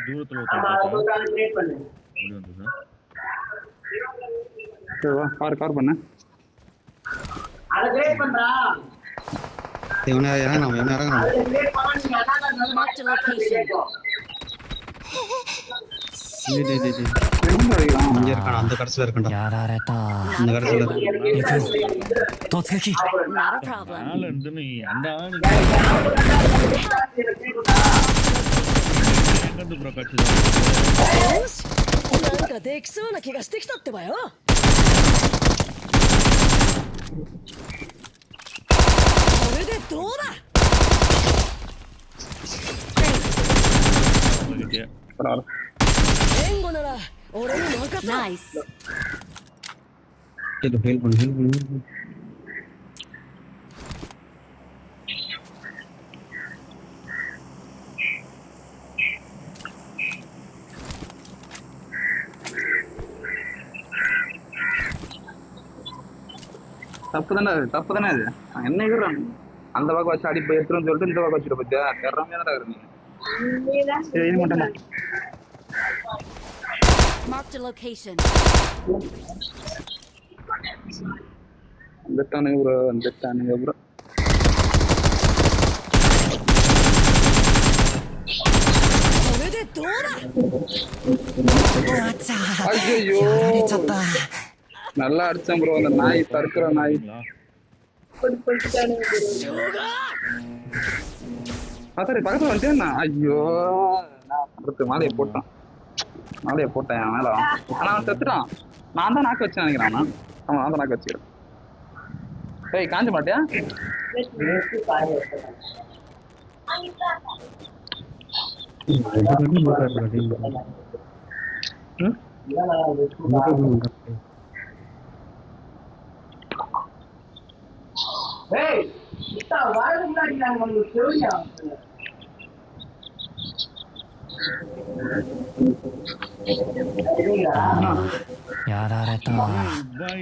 தூரத்துல கார் பண்ண Marked a location. அந்த கடைசியில இருக்கா. அந்த கடைசியில Not a problem. மேல இருந்து நீ அந்த எங்க ப்ரோ கட்சி なんかできそうな気がしてきたってばよ。これでどうだ。援護なら俺に任せ。Nice. இது ஃபெயில் பண்ணு. தப்பு தானே அது. என்ன இருக்கிறான் அந்த பக்கம் வச்சு அடி போய் எடுத்துன்னு சொல்லிட்டு இந்த பக்கம் வச்சுட்டு போச்சா திறமையா தான் இருக்கிறீங்க. Marked a location. வந்துட்டானுங்க ப்ரோ. ஐயோ நல்லா அடிச்சேன் ப்ரோ. அந்த நாய் தடுக்கிற நாய். சரி பக்கத்துல வந்துட்டேன். ஐயோ மாலையை போட்டேன் மேல. ஆனா அவன் செத்துட்டான். நான் தான் நாக்கு வச்சேன் நினைக்கிறேன். ஆமா நான் தான் நாக்கு வச்சுக்கிறேன். ஏய் காஞ்ச மாட்டியா?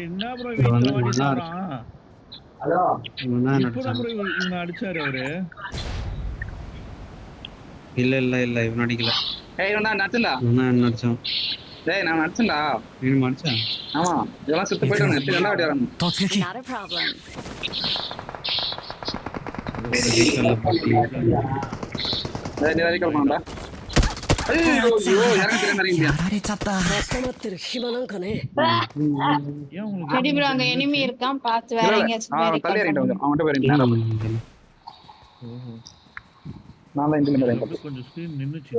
என்ன ப்ரோ இவன் அடிச்சாரு அவரு. இல்ல இவன் அடிக்கல. நான் நடிச்சேன்டா. நான் நடிச்சேன்டா. ஆமா இதெல்லாம் சுத்து போயிட்டு நல்லா அடிக்கிறான். Not a problem. எனிமி இருக்கான் பார்த்து வேற எங்கேயாச்சும் கொஞ்சம் ஸ்கிரீன் நின்னுச்சு.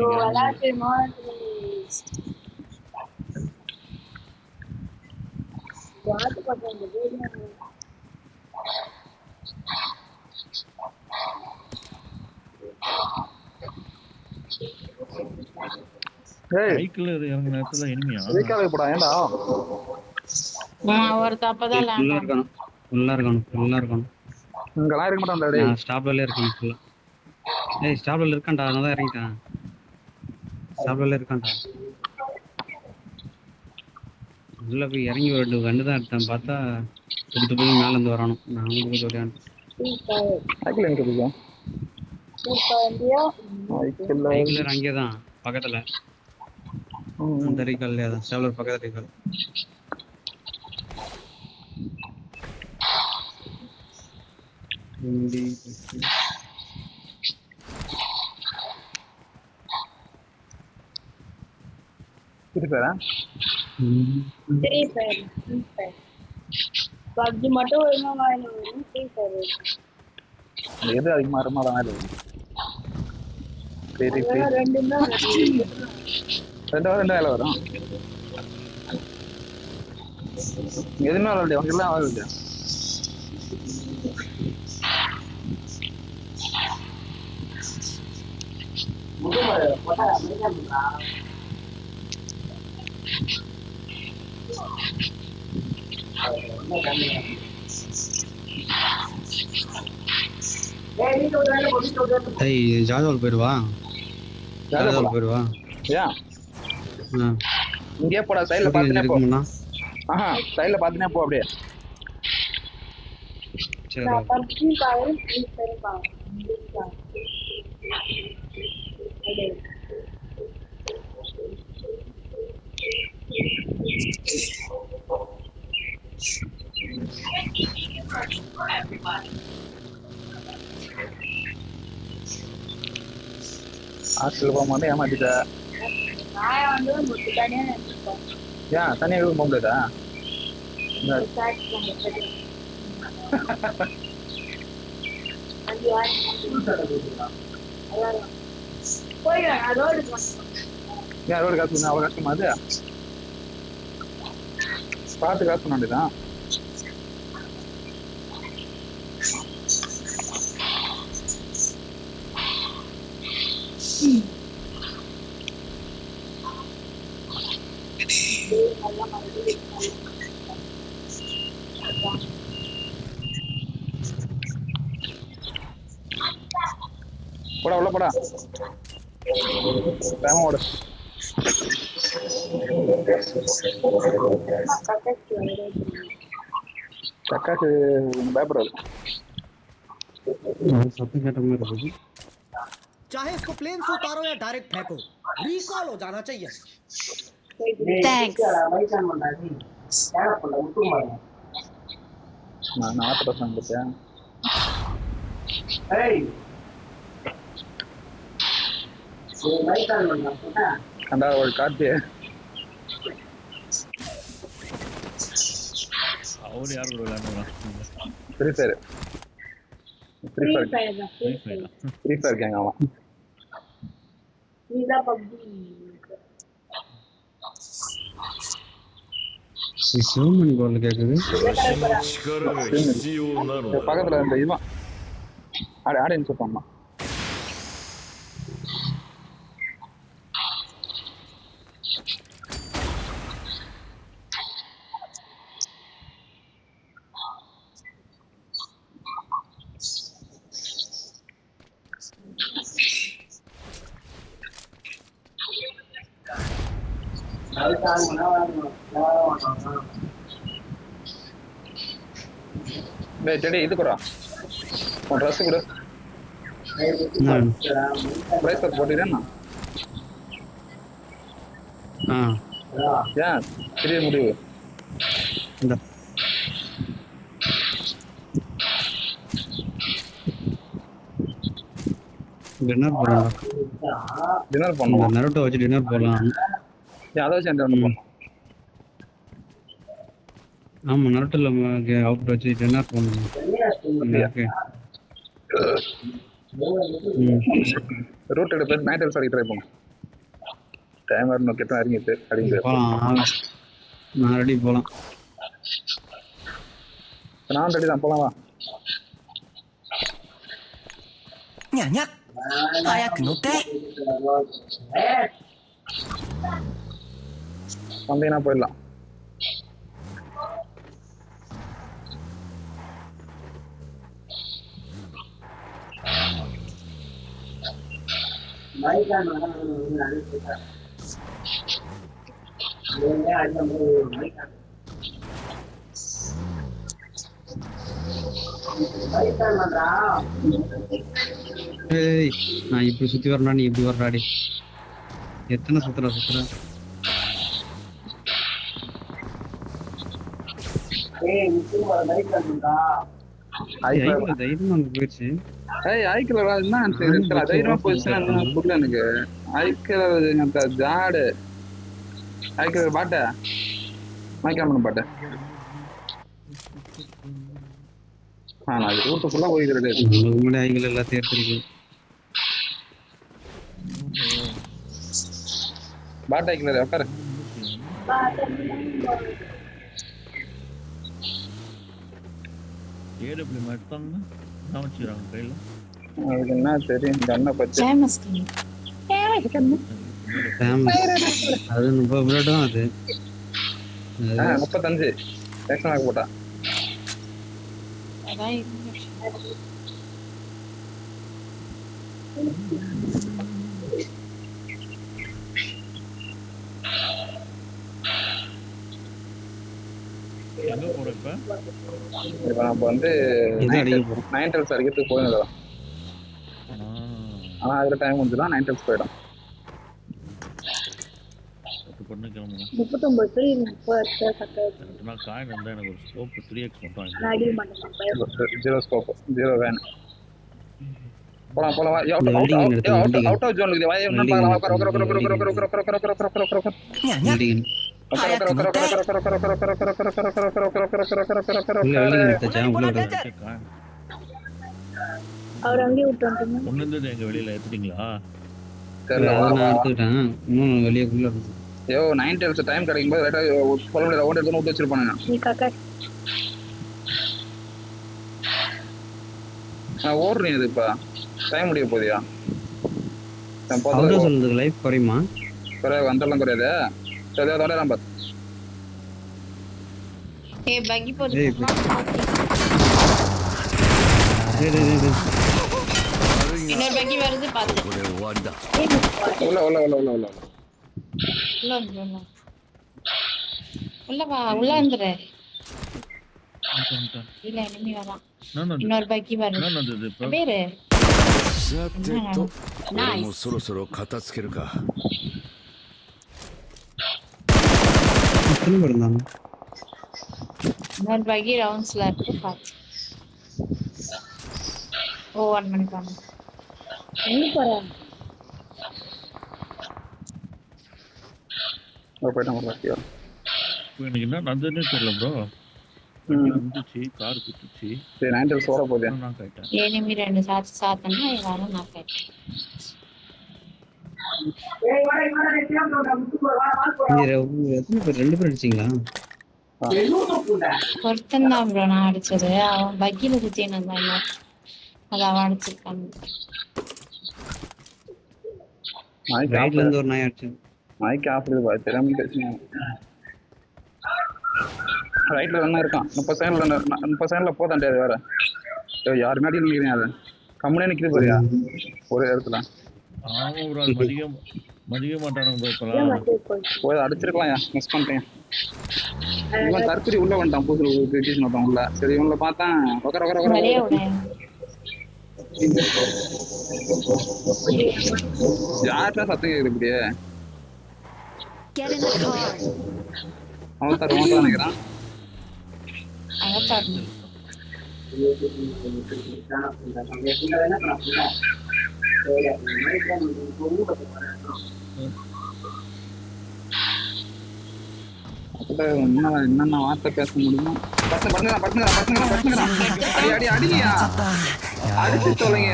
சைக்கிள் இறங்குற நேரத்துல எனிமியா ஒரு தப்பதான் ஃபுல்லா இருக்கானு. இங்கலாம் இருக்க மாட்டான்டா டேய். ஸ்டாப்ல இருக்கானு ஃபுல்லா. ஏய் ஸ்டாப்ல இருக்கான்டா. நான் தான் இறங்கிட்டேன். ஸ்டாப்ல இருக்கான்டா. உள்ள போய் இறங்கி ஒரு கண்டு தான் எடுத்தேன். பார்த்தா சுட்டு போய் மேல இருந்து வரானு. நான் போய் சொல்றேன். சைக்கிள் எங்க இருக்கு? சைக்கிள் அங்கேதான் பக்கத்துல. இந்த ரீகால்ல அதான் ஸ்டாப்லர் பக்கத்துல ரீகால். திருப்பேரா ஃப்ரீ ஃபயர் பப்ஜி மட்டும் ஒழுங்கா வாயில வரும். ஃப்ரீ ஃபயர் எது அதிகமா வருமோ அதான் வேலை சரி ரெண்டு தான் ரெண்டு வேலை வரும். எதுவுமே வர இல்லையா உனக்கு எல்லாம் வர இல்லையா? ஜாதவல் போயிடுவா போயிடுவா ஏன் இங்கே போடா சைடுல பாத்துனே போ. ஆஹா சைடுல பாத்துனே போ அப்படியே. சரி பப்ஜி பாரு ஃப்ரீ ஃபயர் பாரு. ஹாஸ்டல் போக மாட்டேன் ஏமாத்திட்ட. நான் வந்து முட்டு தனியா நினைச்சிட்டேன். ஏன் தனியாக எதுவும் போக முடியாதா? ஏன் ரோடு காசு அவ்வளோ கஷ்டமா அது? பார்த்து காசு பண்ண வேண்டியதான். போடா உள்ள போடா வேகமா ஓடு. சக்காசு பயப்படாது. सत्य क्या टंग में रहोगी? चाहे इसको प्लेन से उतारो या डायरेक्ट फेंको, रिकॉल हो जाना चाहिए। Thanks. நான் நாற்பது பர்சன்ட் கொடுத்தேன். கண்டா ஒரு காட்டு அவரு யாரு விளையாடுறா? ஃப்ரீ ஃபயர் ஃப்ரீ ஃபயர் தான் ஃப்ரீ ஃபயர் கேங்க அவன். நீதான் பப்ஜி சிவமணி கோல் கேக்குது. பக்கத்துல இந்த இவன் ஆடியன்ஸ் இருப்பாம்மா. டேய் இது குறா உன் ட்ரெஸ் கொடு. பிரைஸ் கார்டு போட்டுக்கிறேன்னா ஏன் பெரிய முடிவு இந்த டின்னர் போறோம். டின்னர் பண்ணுவோம். நருட்டோ வச்சு டின்னர் போடலாம். அதை வச்சு என்ன பண்ணுவோம்? ஆமா நருட்டோல அவுட் வச்சு டின்னர் போடணும். ரூட் எடுத்து நைட் எல்ஸ் அடிக்க ட்ரை பண்ணுவோம். டைம் வர நோக்கி தான் இறங்கிட்டு அடிங்க போலாம். நான் ரெடி போலாம். நான் ரெடி தான் போலாம் வா. ஞாஞா早く乗って。வந்தீங்கன்னா போயிடலாம். நான் இப்படி சுத்தி வரனா நீ இப்படி வர்றாடி. எத்தனை சுத்துற தைரியம் வந்து போயிடுச்சு. ஐக்கியல என்ன தைரியமா போயிடுச்சுன்னா என்ன புரியல எனக்கு. ஐக்கியல ஜாடு ஐக்கிய பாட்ட மைக்காம பாட்ட நான் அது ரூட்டு ஃபுல்லா போயிடுறது. முன்னாடி ஐக்கியல எல்லாத்தையும் எடுத்துருக்கு. பாட்ட ஐக்கியல உட்காரு. ஏடபிள்யூ எடுத்தாங்கன்னா நான் வச்சுக்கிறாங்க கையில். அதுக்கு என்ன தெரியும் கண்ணை பற்றி அது 30 புல்லட் தான். அது 35 எக்ஸ்ட்ரா போட்டா. எங்க போற இப்ப நம்ம வந்து 9 டெல்ஸ் அடிக்கிறதுக்கு போயிருந்தோம். ஆனா அதுல டைம் வந்துதான் 9 டெல்ஸ் போயிடும். பண்ணு கிளம்புங்க. 39 பேர் இப்போ நான் காயின் இருந்தா எனக்கு ஒரு ஸ்கோப் 3x மட்டும் நாடி மாட்டேன். 0 ஸ்கோப் 0 வேன். போலாம் அவுட் ஆஃப் ஜோன் இருக்கு. வாய் என்ன பார்க்கலாம். அவர் அங்கேயே விட்டுட்டாங்க. ஒண்ணு எங்க வெளியில ஏத்துட்டீங்களா? நான் எடுத்துட்டேன். இன்னும் வெளியக்குள்ள இருக்கு. ஐயோ 9 டெல்ஸ் டைம் கிடைக்கும் போது ரைட்டா சொல்ல முடியல. ரவுண்ட் எடுத்து விட்டு வச்சிருப்பானுங்க. நீ காக்கா நான் ஓடுறேன். இது இப்ப டைம் முடிய போதியா? நான் போதா சொல்றது லைஃப் குறையுமா? குறைய வந்தெல்லாம் குறையாது. சரி அதோட நம்பர் ஏய் பக்கி போடு. இன்னொரு பக்கி வருது பாத்து. உள்ள வா உள்ள வந்துரு. இல்ல எனிமி வரலாம். இன்னொரு பக்கி வருது. பேரு さてと俺もそろそろ片付けるか。இன்னொரு பக்கி ரவுண்ட்ஸ்ல இருக்கு பாத்து. ஓ 1 மணி பாருங்க. எங்க போற? போயிட்டோம். எனக்கு என்ன நடந்ததுன்னே தெரியல ப்ரோ. வந்துச்சு கார் குத்துச்சு. சரி 9 டெல்ஸ் ஓட போகுது. நான் கேட்டேன். எனிமி ரெண்டு சாத்தனா எல்லாரும் நான் கேட்டேன். ரெண்டு பேர் அடிச்சீங்களா? ஒருத்தன் தான் ப்ரோ நான் அடிச்சது. அவன் பக்கில குத்தின்னு இருந்தான். அது அவன் அடிச்சிருக்கான். ரைட்ல இருந்து ஒரு நாய் அடிச்சு. நாய்க்கு ஆஃப்ல பா தெரியாம பேசுங்க. ரைட்ல ரன் இருக்கான். 30 செகண்ட்ல போதாண்டே அது வேற. யார் மேடி நிக்கிறீங்க? அது கம்முனே நிக்குது பாரியா ஒரே இடத்துல. ஆமா ப்ரோ அது மதிய மாட்டானுங்க ப்ரோ. இப்பலாம் போய் அடிச்சிருக்கலாம். மிஸ் பண்ணிட்டேன். இவன் தர்பரி உள்ள வந்துட்டான். புதுல கிரிட்டிஷ் நோட்டான் உள்ள. சரி இவங்கள பார்த்தா யார்கிட்ட சத்தம் கேக்குது இப்படியே? அவன் தான் நினைக்கிறான். என்னென்ன வார்த்தை பேச முடியுமோ அடியா அடிச்சு சொல்லுங்க.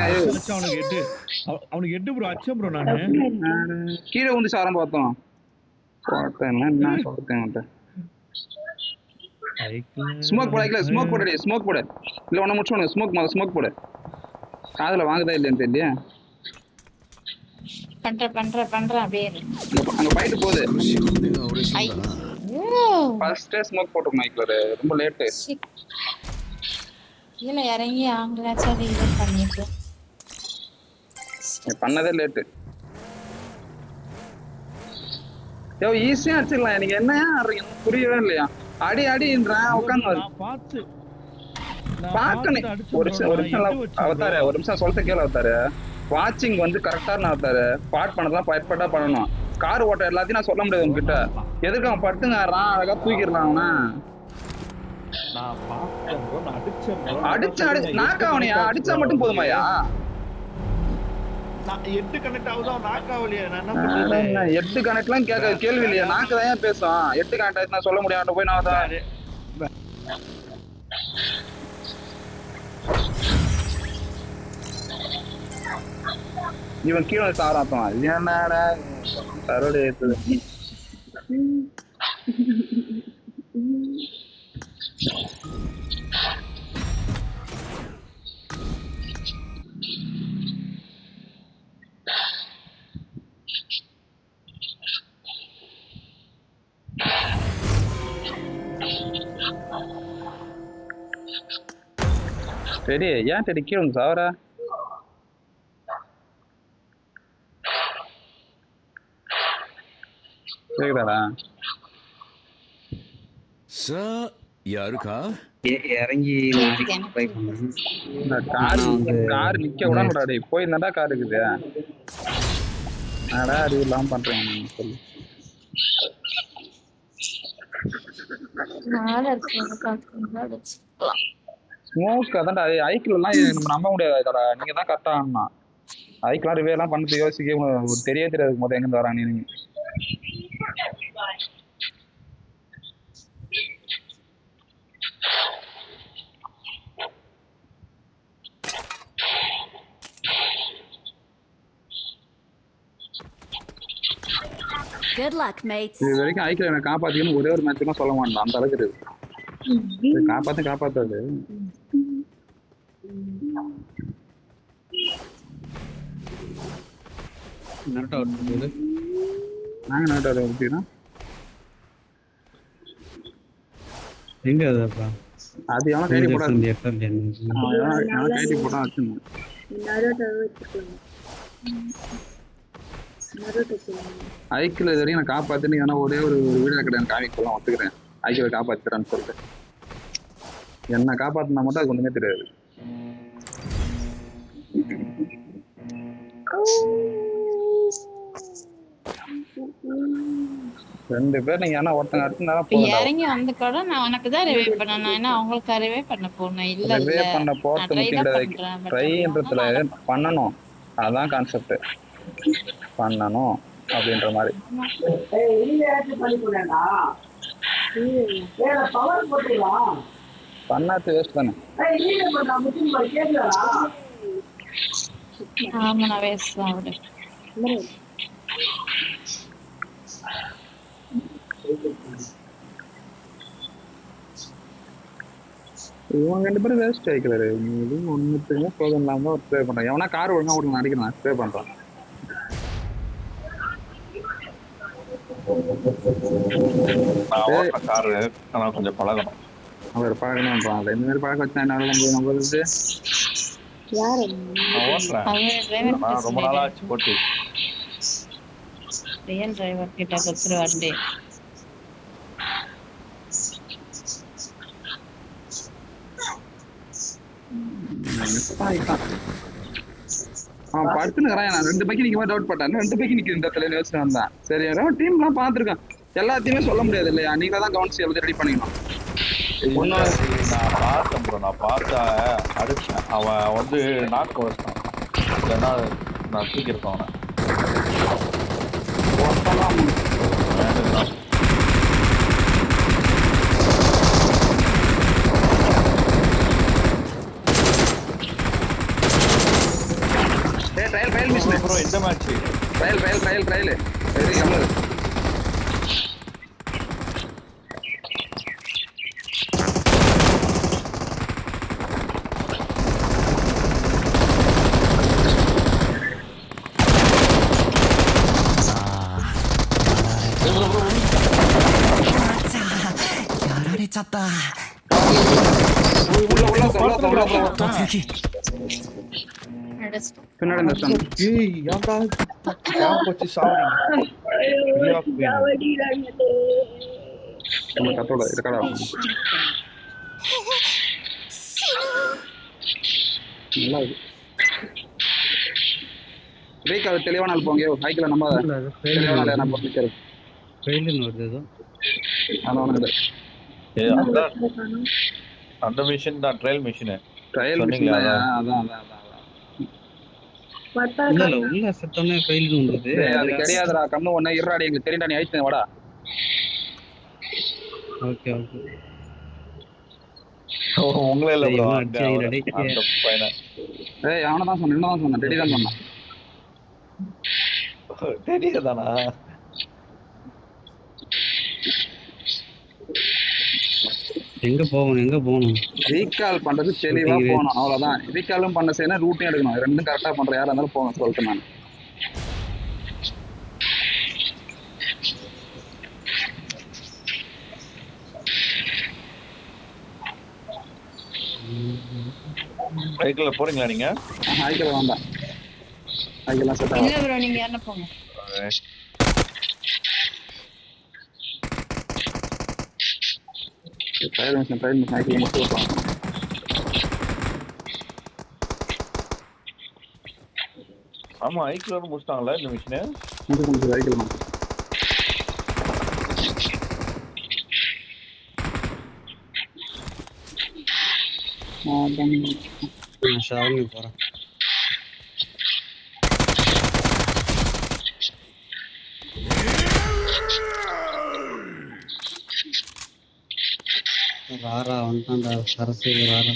அவனுக்கு 8 ப்ரோ அச்சம் ப்ரோ. நானு கீழே வந்து சாரம் பார்த்தோம். என்ன சொல்றேன் ஸ்மோக் போட ஸ்மோக் போடு. ஸ்மோக் போடு. இல்ல ஒண்ணு முடிச்சு ஸ்மோக் போடு. காதுல வாங்குதா இல்லையான்னு தெரியல. பண்ற அப்படியே அங்க ஃபைட் போகுது. ஃபர்ஸ்ட் ஸ்மோக் போட்டு மைக்ல ரொம்ப லேட். இல்ல இறங்கி ஆங்கலாச்சாரி இது பண்ணிட்டு பண்ணதே லேட். ஈஸியா அடிச்சிடலாம். எனக்கு என்ன ஆடுறீங்க புரியவே இல்லையா? அடின்றேன் உட்காந்து பாக்கணும். ஒரு நிமிஷம் சொல்லிட்டு கேள்வி அவத்தாரு. வாட்சிங் வந்து கரெக்டான அவத்தாரு. பாட் பண்ணதெல்லாம் பர்ஃபெக்டா பண்ணணும். கார் ஓட்ட எல்லாத்தையும் நான் சொல்ல முடியாது உங்ககிட்ட. எதுக்கு அவன் படுத்துங்கிறான் அழகா தூக்கிடுறான். அவனை நான் பார்த்தேன் bro, நான் அடிச்சேன் bro. நாக்காவனியா அடிச்சா மட்டும் போதுமாயா? நான் 8 கனெக்ட் ஆகுதா நாக்காவலியா? நான் என்ன பண்றது? 8 கனெக்ட்லாம் கேள்வி இல்லையா? நாக்கு தான் பேசும். 8 கனெக்ட் நான் சொல்ல முடியாது. போய் நான் தான் இவன் கீழே சாராத்தான். என்னடா சரோட ஏத்துது. சரி ஏன் சரி கீழே சாவரா? கேக்குதாடா? இறங்கி கார் நிக்க விடாமடா டேய். போயிருந்தாடா கார் இருக்குது. அடா அறிவில்லாம பண்றேன் சொல்லு. ஸ்மோக் அதான்டா ஐக்கிலாம் நம்ம நம்ப முடியாதுடா. நீங்க தான் கரெக்டா ஆனா ஐக்கிலாம் ரிவே எல்லாம் பண்ணி யோசிக்க தெரியாது போது எங்க வராங்க நீங்க. Good luck, mates. இது வரைக்கும் ஐக்கில என்ன காப்பாத்திக்கணும் ஒரே ஒரு மேட்ச் தான் சொல்ல மாட்டேன். அந்த அளவுக்கு இருக்கு. காப்பாத்தாது நரட்டா வருது. நாங்க நரட்டா வருதுனா எங்க அதப்பா? அது அவன் கைடி போடாத. அவன் கைடி போடா வச்சுங்க. நரட்டா வச்சுக்கோங்க. ஐக்கில் இது வரைக்கும் நான் காப்பாத்துன்னு ஏன்னா ஒரே ஒரு வீடியோ கிடையாது காமிக்கலாம் ஒத்துக்கிறேன். ஐக்கிய காப்பாத்துறான்னு சொல்லிட்டு என்ன காப்பாத்தினா மட்டும் அது ஒண்ணுமே தெரியாது. ரெண்டு பேர் நீங்க ஏன்னா ஒருத்தங்க அடுத்து இறங்கி வந்த கூட நான் உனக்கு தான் ரிவைவ் பண்ணேன். நான் என்ன அவங்களுக்கு ரிவைவ் பண்ண போனேன். இல்ல ரிவைவ் பண்ண போறது முக்கியம் கிடையாது. ட்ரைன்றதுல பண்ணணும். அதான் கான்செப்ட். பண்ணணும் அப்படின்ற மாதிரி. பண்ணாது வேஸ்ட் தானே. ஆமா நான் வேஸ்ட் தான் விடு. இவங்க ரெண்டு பேரும் வேஸ்ட் ஆயிக்கலாரு. ஒன்னுத்துக்குமே போதும் இல்லாம ஒரு ஸ்ப்ரே பண்றான். எவனா கார் ஒழுங்கா ஒரு அடிக்கிறான் ஸ்ப்ரே பண்றான். கொஞ்சம் பழகணும். அவர் பழகணும். இந்த மாதிரி பழக்க வச்சா என்ன நம்மளுக்கு ரொம்ப நாளா ஆச்சு போட்டு ரியல் டிரைவர் கிட்ட கொடுத்துரு வண்டி. அவன் படுத்துனுக்குறான். நான் 2 பைக்கு நிற்கும் டவுட் பட்டான். 2 பைக்கு நிற்கிற இந்த இடத்துல யோசிச்சு வந்தான். சரி டீம்லாம் பார்த்துருக்கான். எல்லாத்தையுமே சொல்ல முடியாது இல்லையா? நீங்க தான் கவனிச்சு எல்லாத்தையும் ரெடி பண்ணிக்கணும். நான் பார்த்தேன் அடிச்சேன். அவன் வந்து நாக்கு வச்சான். இல்லைன்னா நான் தூக்கிருக்கேன் அவனை. ட்ரையல் மிஸ் ப்ரோ இந்த மேட்ச் ட்ரையல் வெரி கம்மி.やられちゃった。பின்னாடி வச்சு சாவறீங்க. கத்தோட இருக்கடா. நல்லா இருக்கு. ரீகால் தெளிவான போங்க. சைக்கிள நம்ம தெளிவான என்ன போட்டுக்கிறது. ஃபெயில்னு வருது ஏதோ. அதான் அந்த மிஷின் தான் ட்ரையல் மிஷின். ட்ரையல் மிஷின் தான். அதான் இல்ல உள்ள சத்தமே ஃபெயில் வந்தது. அது கிடையாதுடா. கண்ணு ஒண்ணே இருடாடி, எங்களுக்கு தெரியும்டா, நீ ஆயிடுச்சு வாடா. Okay okay. உங்களே இல்ல ப்ரோ. ஏய் அவன தான் சொன்னேன், டெடி தான் சொன்னான். டெடிதானா? எங்க போகணும்? ரீகால் பண்றது தெளிவா போகணும், அவ்வளவுதான். ரீகாலும் பண்ண செய்யணும், ரூட்டையும் எடுக்கணும். ரெண்டும் கரெக்டா பண்ற யாரா இருந்தாலும் போகணும் சொல்லிட்டு நான். ஹைக்கல்ல போறீங்களா நீங்க? ஹைக்கல்ல வேண்டாம், ஹைக்கல்லாம் செட் ஆகும். இல்ல ப்ரோ, நீங்க யாரன போங்க. ட்ரையல் மிஷின் ஹைக்கல் மட்டும் போலாம். ஆமா, ஹைக்கல் முடிச்சிட்டாங்களா இந்த மிஷினை? முடிச்சு ஹைக்கல் தான். ஷவர்ல போறேன். ராரா வந்துட்டான்டா, சரசு ராரா.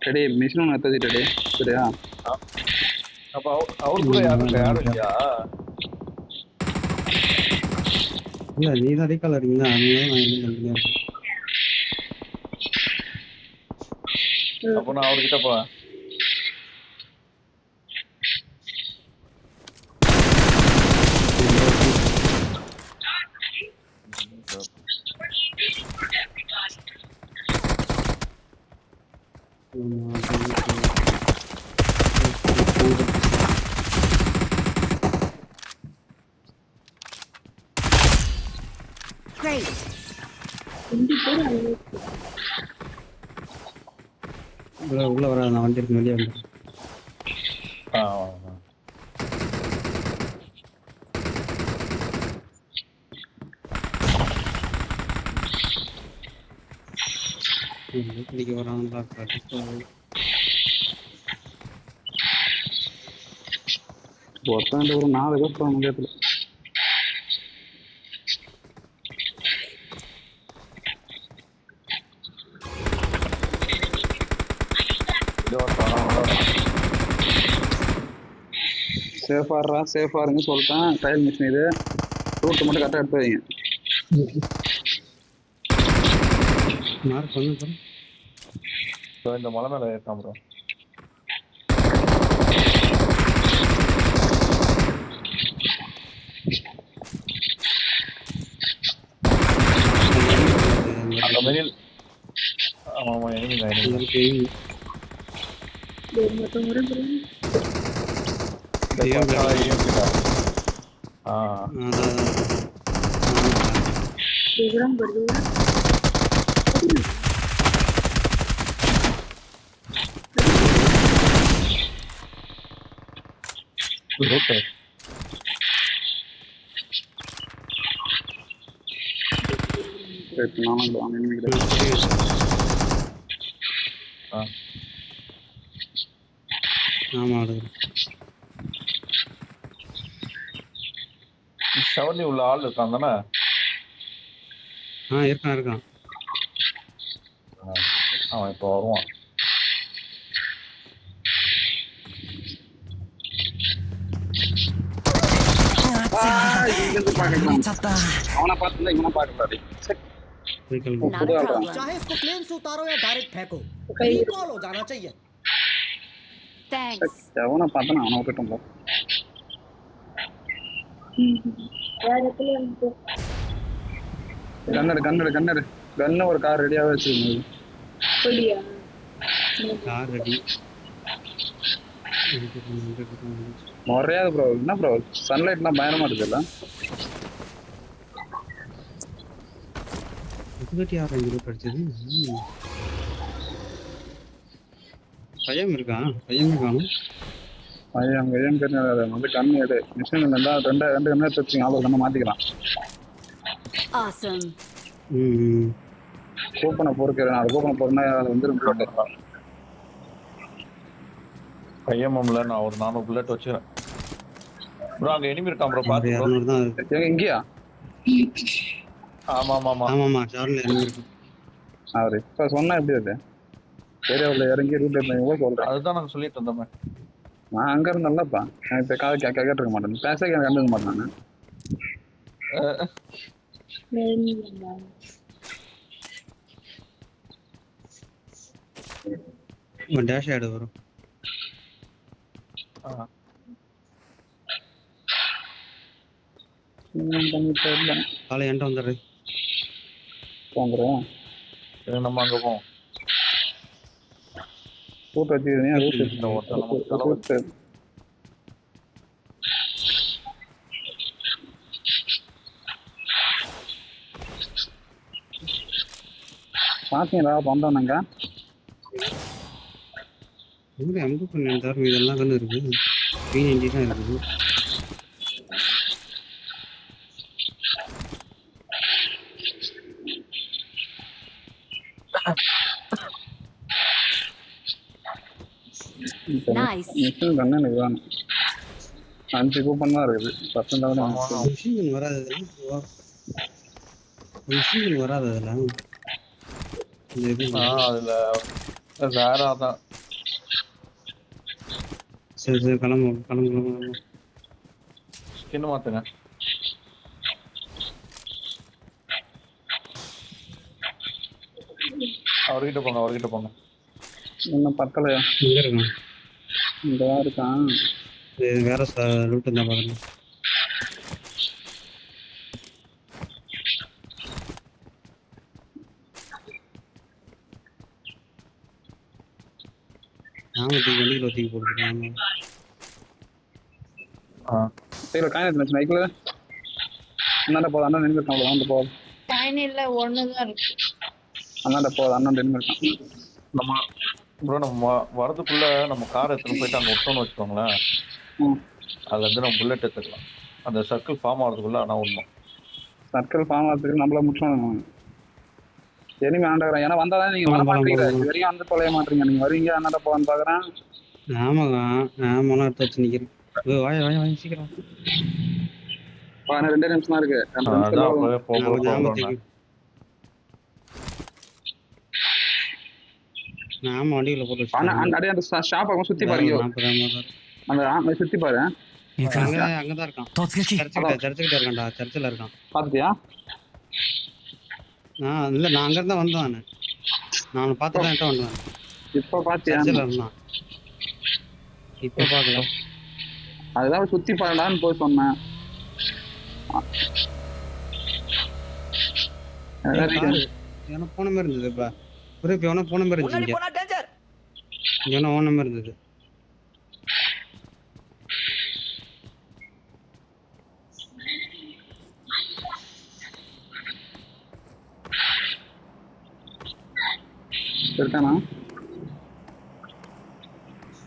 டெடி மிஷின் ஒன்று எடுத்து டெடி, சரியா? அப்ப அவர் கூட யாரும் இல்லையா? இல்ல நீ தான் ரீகால் அடிங்க, அதனால நான் என்ன பண்றேன். அப்ப நான் அவர்கிட்ட போறேன். Great. உள்ள வர நான் வண்டி இருக்கு, வெளியே வந்து. இன்னைக்கு வராங்களா? ஒருத்தன் ஒரு 4 பேர் போன முடியாதுல. சேஃபா இருங்க சொல்லிட்டேன். ட்ரையல் மிஷின் இது, ரூட் மட்டும் கரெக்டாக எடுத்து வைங்க. மார்க் பண்ணு ப்ரோ. இந்த மலை மேல ஏற்றாம ப்ரோ. அந்த மெனில். ஆமா எனிமி தான். ஓகே ஷவர்லி உள்ள ஆள் இருக்கான் தானே? இருக்கான். அவன் இப்போ வருவான். அவனை பார்த்து இவனை பார்க்கக்கூடாது. चाहे इसको प्लेन से उतारो या डायरेक्ट फेंको, रिकॉल हो जाना चाहिए. Thanks. அவனை பார்த்தா அவனை விட்டுட்டோம் ப்ரோ. கன்னு ஒரு கார் ரெடியாவே வச்சிருக்கீங்க. Car ready. மொறையாது ப்ரோ. என்ன ப்ரோ சன்லைட்லாம் பயங்கரமா இருக்குல்ல? இதுக்கு யார் இங்கே படிச்சது? பையன் இருக்கான், பையன் காணும். பையன் தெரியாது வந்து கண்ணு எடு மிஷின் இருந்தா ரெண்டு கண்ணு வச்சுங்க அவ்வளோ கண்ணை மாத்திக்கலாம். Awesome. கூப்பனை பொறுக்கிறேன் அது கூப்பனை பொறுனா அது வந்து புல்லட் ஐஎம்எம்ல நான் ஒரு 400 புல்லட் வச்சுக்கிறேன் ப்ரோ. அங்க எனிமி இருக்கான் ப்ரோ, பாத்து ப்ரோ. இங்கயா? ஆமா சார்ல எனிமி இருக்கு. அவரு இப்ப சொன்னா எப்படி அது ஏரியாவில் இறங்கி ரூட் எவ்வளோ சொல்றேன். அதுதான் நாங்க சொல்லிட்டு இருந்தோமே. நான் அங்க இருந்தேன்லப்பா, நான் இப்ப காது கேட்டிருக்க மாட்டேன், பேச கண்டுக்க மாட்டேன் நான். டேஷ் ஆடு வரும். காலை என்கிட்ட வந்துடுறேன். நம்ம அங்க போவோம். கூட்டு வச்சுக்கிறீங்க பாத்தீங்களா பண்றோம்னாங்க. அம்பு பண்ண தவிர இதெல்லாம் கண்ணு இருக்கு. P90 தான் இருக்குது. Nice. மிஷின் கண்ணு எனக்கு வேணும். 5 கூப்பன் தான் இருக்குது. 10 மிஷின் வராது. மிஷின் வராது அதெல்லாம். அதுல வேற அதான். சரி கிளம்பு. ஸ்கின் மாத்துங்க. அவர்கிட்ட போங்க. இன்னும் பத்தலையா? இங்க இருக்கான். இங்க இருக்கான். வேற லூட் தான் பாருங்க. வண்டியில் ஒத்திக்கு போட்டுருக்காங்க. சரி காயின் நைக்கில் அண்ணாண்ட போதும். அண்ணன் நின்று இருக்கான். வந்து போதும். காயின் இல்ல ஒண்ணுதான் இருக்கு. அண்ணாண்ட போதும். அண்ணன் நின்று இருக்கான். நம்ம ப்ரோ நம்ம வரதுக்குள்ள நம்ம கார் எடுத்துன்னு போயிட்டு அங்கே விட்டோம்னு வச்சுக்கோங்களேன். அதுல இருந்து நம்ம புல்லட் எடுத்துக்கலாம். அந்த சர்க்கிள் ஃபார்ம் ஆகிறதுக்குள்ள ஆனால் விடணும். சர்க்கிள் ஃபார்ம் ஆகிறதுக்கு நம்மள முடிச்சோம். எனிமே ஆண்டாக்குறேன். ஏன்னா வந்தாதான் நீங்க வர மாட்டீங்க. இது வரைக்கும் வந்து தொலைய மாட்டீங்க. நீங்க வருவீங்க அண்ணாண்ட போவான்னு பாக்குறேன். ஆமாம் எடுத்து வச்சு நிக்கிறேன். வாய சீக்கிரம். 2 நிமிஷம் தான் இருக்கு. 2 நிமிஷம். ஆமா வண்டியில போட்டு அந்த ஷாப் பக்கம் சுத்தி பாருங்க. அந்த சுத்தி பாரு. அங்கதான் இருக்கான். சர்ச்சுக்கிட்ட இருக்கான்டா. சர்ச்சில் இருக்கான். பாத்தியா? இல்ல நான் அங்க இருந்தா வந்தேன். நான் பார்த்துதான் என்கிட்ட வந்தேன். இப்ப பாத்தியா? சர்ச்சில் இருந்தான். இப்ப பாக்கல. அதுதான் சுத்தி பாருடான்னு போய் சொன்னேன். எனக்கு போன மாதிரி இருந்தது. இப்ப புரியுது. எவனோ போன மாதிரி இருந்துச்சு. எவனோ ஓன மாதிரி இருந்தது. இருக்கானா?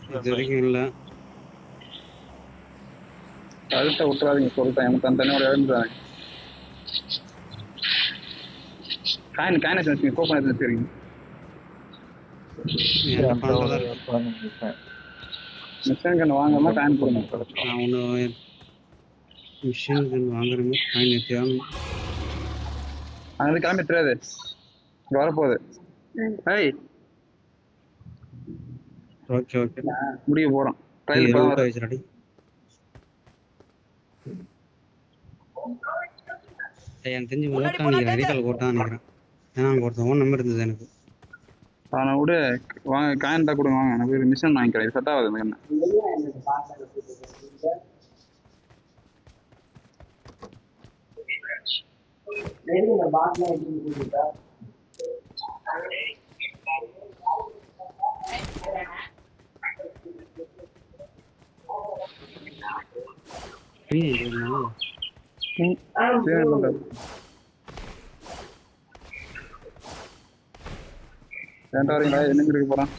இது வரைக்கும் இல்ல. கழுத்தை விட்டுறாதீங்க சொல்லிட்டேன். எனக்கு தனித்தனியோட எழுந்துறாங்க. காயின் வச்சுருங்க. கோப்பன் எடுத்து வச்சுருக்கீங்க. மிஷின் கன் வாங்காம காயின் போடுங்க. நான் ஒன்று மிஷின் கன் வாங்குறேன். காயின் எடுத்து அங்கிருந்து கிளம்பி தெரியாது. இங்கே வரப்போகுது. ஏய் ஓகே முடிய போகிறோம். ட்ரையல் எனக்கு தெரிஞ்சு ஓட்டான் நினைக்கிறேன். ரீகால் ஓட்டான் நினைக்கிறேன். ஏன்னா அங்கே ஒருத்தன் ஓன் நம்பர் இருந்தது எனக்கு. நான் விட வாங்க காயின் தான் கொடுங்க. வாங்க எனக்கு மிஷின் வாங்கிக்கிறேன். செட் ஆகுது எனக்கு. என்ன ஏன்டா வரீங்களா என்னங்க இருக்கு போறான்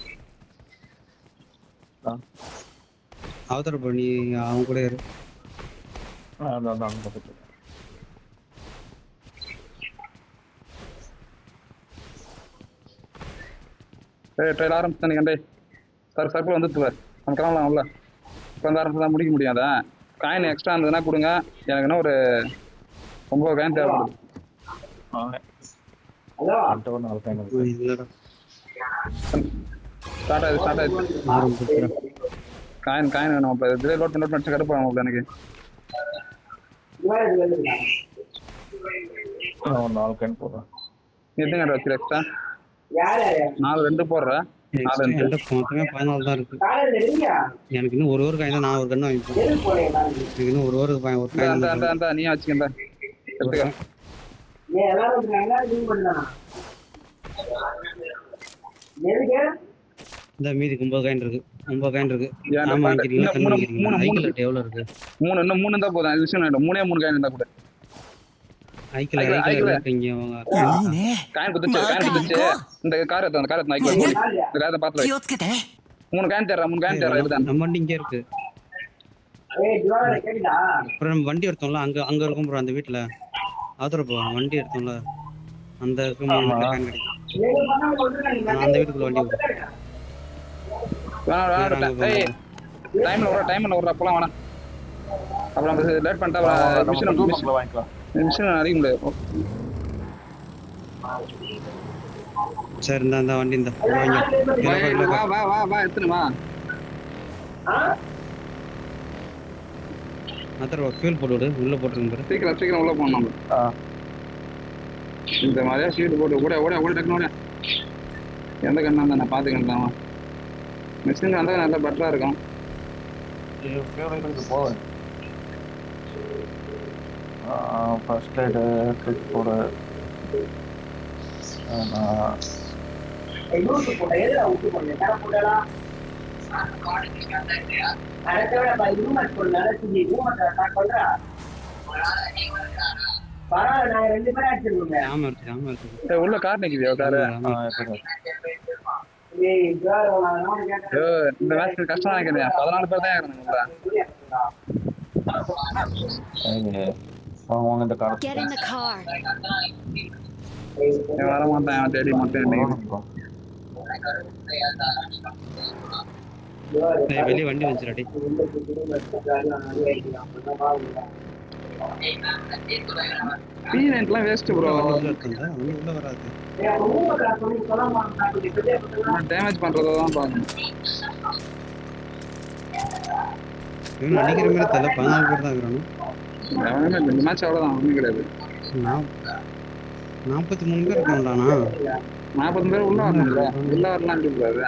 அவதர பண்ணி அவன் கூட இரு. ட்ரையல் ஆரம்பிச்சு கண்டே சார் சர்க்கிள் வந்துட்டு நம்ம கிளம்பலாம் உள்ள இப்போ வந்து ஆரம்பிச்சு தான் முடிக்க முடியாதா காயின் எக்ஸ்ட்ரா இருந்ததுன்னா கொடுங்க எனக்குன்னா ஒரு 9 காயின் தேவைப்படுது ஸ்டார்ட் ஆயிடுச்சு காயின் வேணும் இப்போ இதில் லோட் பண்ணி கடுப்பாகும் உங்களுக்கு எனக்கு எத்தனை வச்சு எக்ஸ்ட்ரா 4 2 போடுறேன் மொத்தமே 14 தான் இருக்கு எனக்கு இன்னும் ஒரு காயின் தான் நான் ஒரு கண்ணு வாங்கிப்பேன் எனக்கு இன்னும் ஒரு காயின் நீ வச்சுக்கேன் எடுத்துக்க இந்த மீதி 9 காயின் இருக்கு 9 காயின் இருக்கு நாம வாங்கிக்கிறீங்களா கண்ணு வாங்கிக்கிறீங்களா ஐக்கில் எவ்வளோ இருக்கு 3 இன்னும் 3 இருந்தா போதும் விஷயம் வேண்டாம் 3 காயின் இருந்தா கூட ஐக்கில் இருக்கீங்க காயின் குத்துச்சு இந்த கார் எடுத்து அந்த கார் எடுத்து ஐக்கில் இந்த காரை பார்த்துல 3 காயின் தேடுறா 3 காயின் தேடுறா இதுதான் நம்ம வண்டி இங்கே இருக்கு அப்புறம் நம்ம வண்டி எடுத்தோம்ல அங்க இருக்கும் ப்ரோ அந்த வீட்டுல ஆதரவு போ வண்டி எடுத்தோம்ல அந்த காயின் கிடைக்கும் அந்த வீட்டுக்குள்ள வண்டி டைம்ல விடுறா போலாம் வேணாம் அப்புறம் லேட் பண்ணிட்டா மிஷின் அடிக்க முடியாது சரி இந்த வண்டி இந்த வா எத்தனை வா ஆதரவு ஃபியூல் போட்டு விடு உள்ள போட்டுருங்க சீக்கிரம் உள்ள போகணும் நம்ம இந்த மாதிரியா சீட்டு போட்டு ஓட டக்குனு எந்த கண்ணா இருந்தா நான் பார்த்துக்கிட்டான் மிஷின் வந்தால் நல்லா பெட்டராக இருக்கும் போவேன் ஃபர்ஸ்ட் எய்டு போட உள்ள கார் நிக்குது காரு இந்த மேட்ச் கஷ்டம் நினைக்கிறேன் 14 பேர் தான் இருந்தாங்க வர மாட்டேன் தேடி மாட்டேன் வெளியே வண்டி வந்துச்சுடாடி P9 வேஸ்ட் ப்ரோ உள்ள வராது டேமேஜ் பண்றத தான் பாருங்க இவன் அடிக்கிற மாதிரி தெரியல 14 பேர் தான் இருக்கிறானு இந்த மேட்ச் அவ்வளவுதான் ஒண்ணும் கிடையாது 43 பேர் இருக்கான்டானா 40 பேர் உள்ள வரணும்ல உள்ள வரலாம் இருக்காது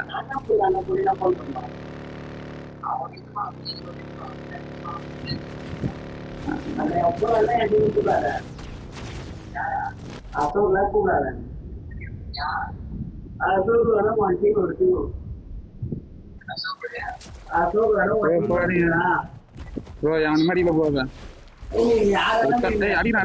ப்ரோ அவன் மாதிரில போக அடினா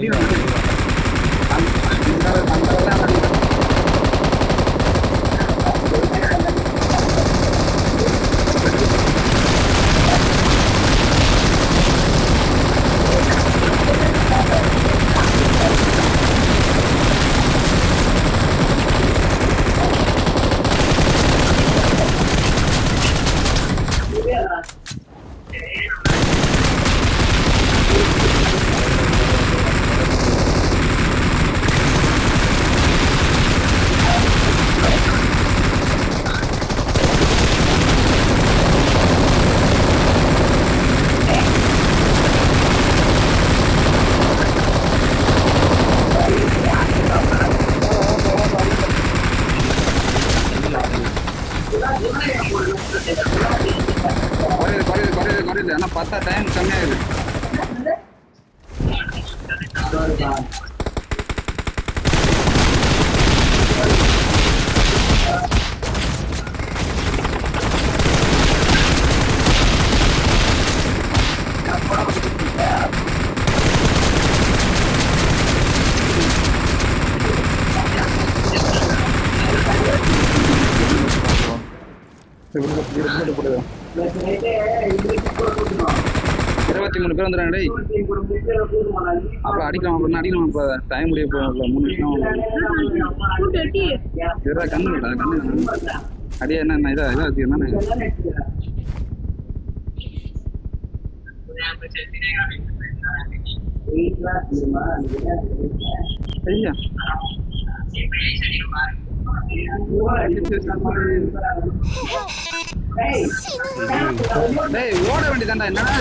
குறையுது ஆனா பார்த்தா டைம் கம்மியாகுது 23 பேர் வந்துடுறாங்க டேய். அப்புறம் அடிக்கலாம் அடிக்கலாம். இப்போ டைம் முடிய போகல, 3 நிமிஷம் கண்ணு அடியா. என்ன இதா வச்சு என்னன்னு ஐயா டேய் ஓட வேண்டியதாண்டா. என்னடா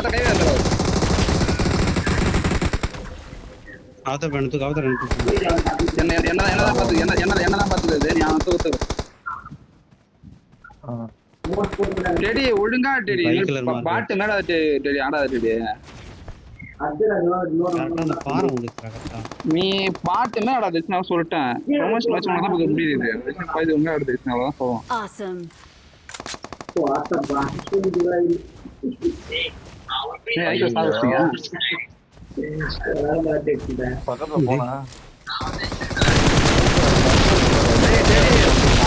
கை என்னதான் பாத்துக்கிறது நீ அவன் தூத்து டெடி ஒழுங்கா டெடி பாட்டு மேல டெடி ஆடாத டெடி. நீ பாட்டு மேல ஆடாத நான் சொல்லிட்டேன். ப்ரொமோஷன் மேட்ச் தான் பார்க்க முடியுது. இது உங்க ஆடுது நான் சொல்லுவேன். Awesome. ஐயோ சாவுச்சியா பக்கத்துல போனா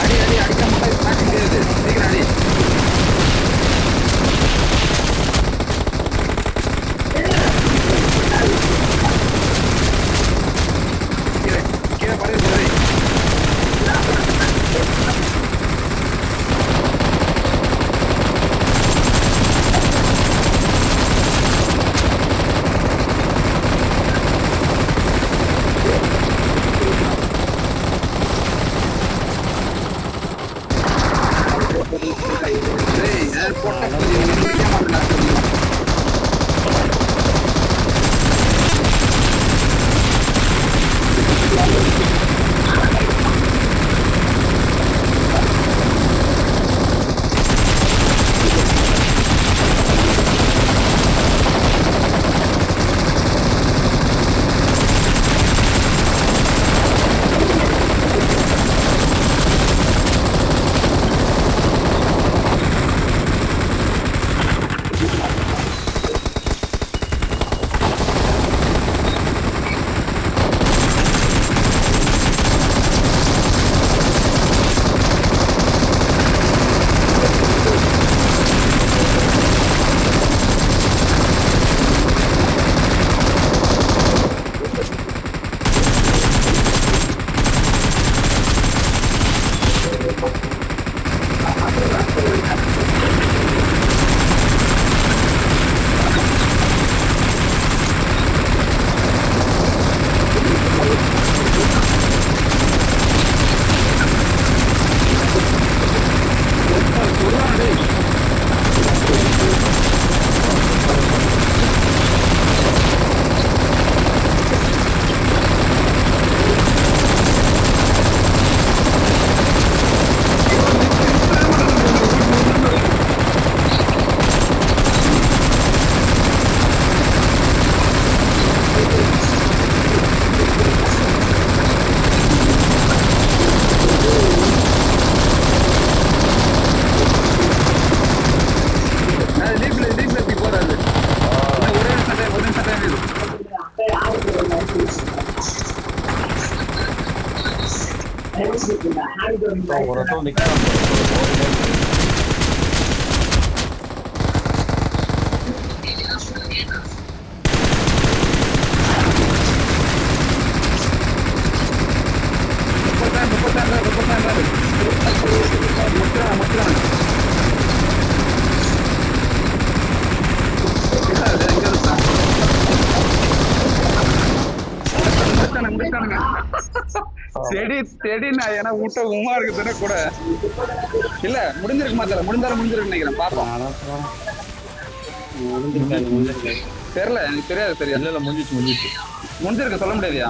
அடி அடிக்க முடியாது. சீக்கிரம் அடி. கீழே படுது. ஒருத்தன் நிக்கிறான். செடினா ஏன்னா முட்டை உமா இருக்குதுன்னு கூட இல்ல முடிஞ்சிருக்கு மாத்தல முடிஞ்சிருக்கு நினைக்கிறேன். பாப்போம் தெரியல எனக்கு தெரியாது. சரியா இல்ல முடிஞ்சிருக்கு சொல்ல முடியாதியா.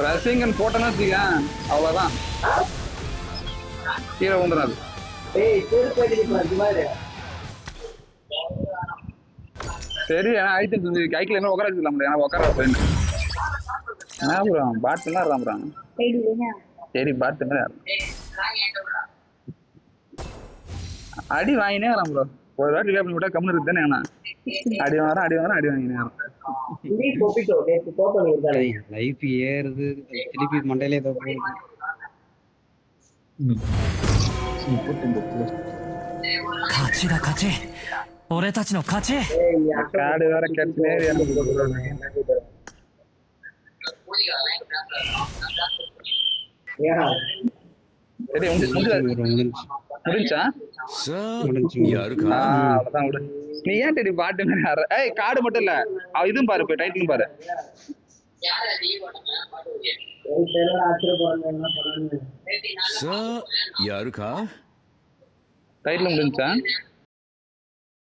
ரசிங்கன் போட்டோன்னு வச்சுக்க அவ்வளவுதான் கீழே வந்துடாது. சரி ஏன்னா ஐட்டம் செஞ்சு கைக்கில என்ன உட்கார வச்சுக்கலாம் முடியாது. ஏன்னா உட்கார போயின்னு என்ன ப்ரோ பாட்டு தான் இருக்கான். சரி பாட்டு அடி வாங்கினே வரான் ப்ரோ. ஒரு வாட்டி கேப்டன் விட்டா கம்முன்னு இருக்கு தானே. அடி வாங்கினே லைஃப் ஏறுது திருப்பி மண்டையிலே 勝ちだ勝ち。俺たちの勝ち。 காடு வேற கட்டினே சரி முடிஞ்சா அவ்வளவுதான் விடு. நீ ஏன் டெடி பாட்டு ஏய் காடு மட்டும் இல்ல இதுவும் பாரு போய் டைட்டிலும் பாரு. டைட்டில் முடிஞ்சா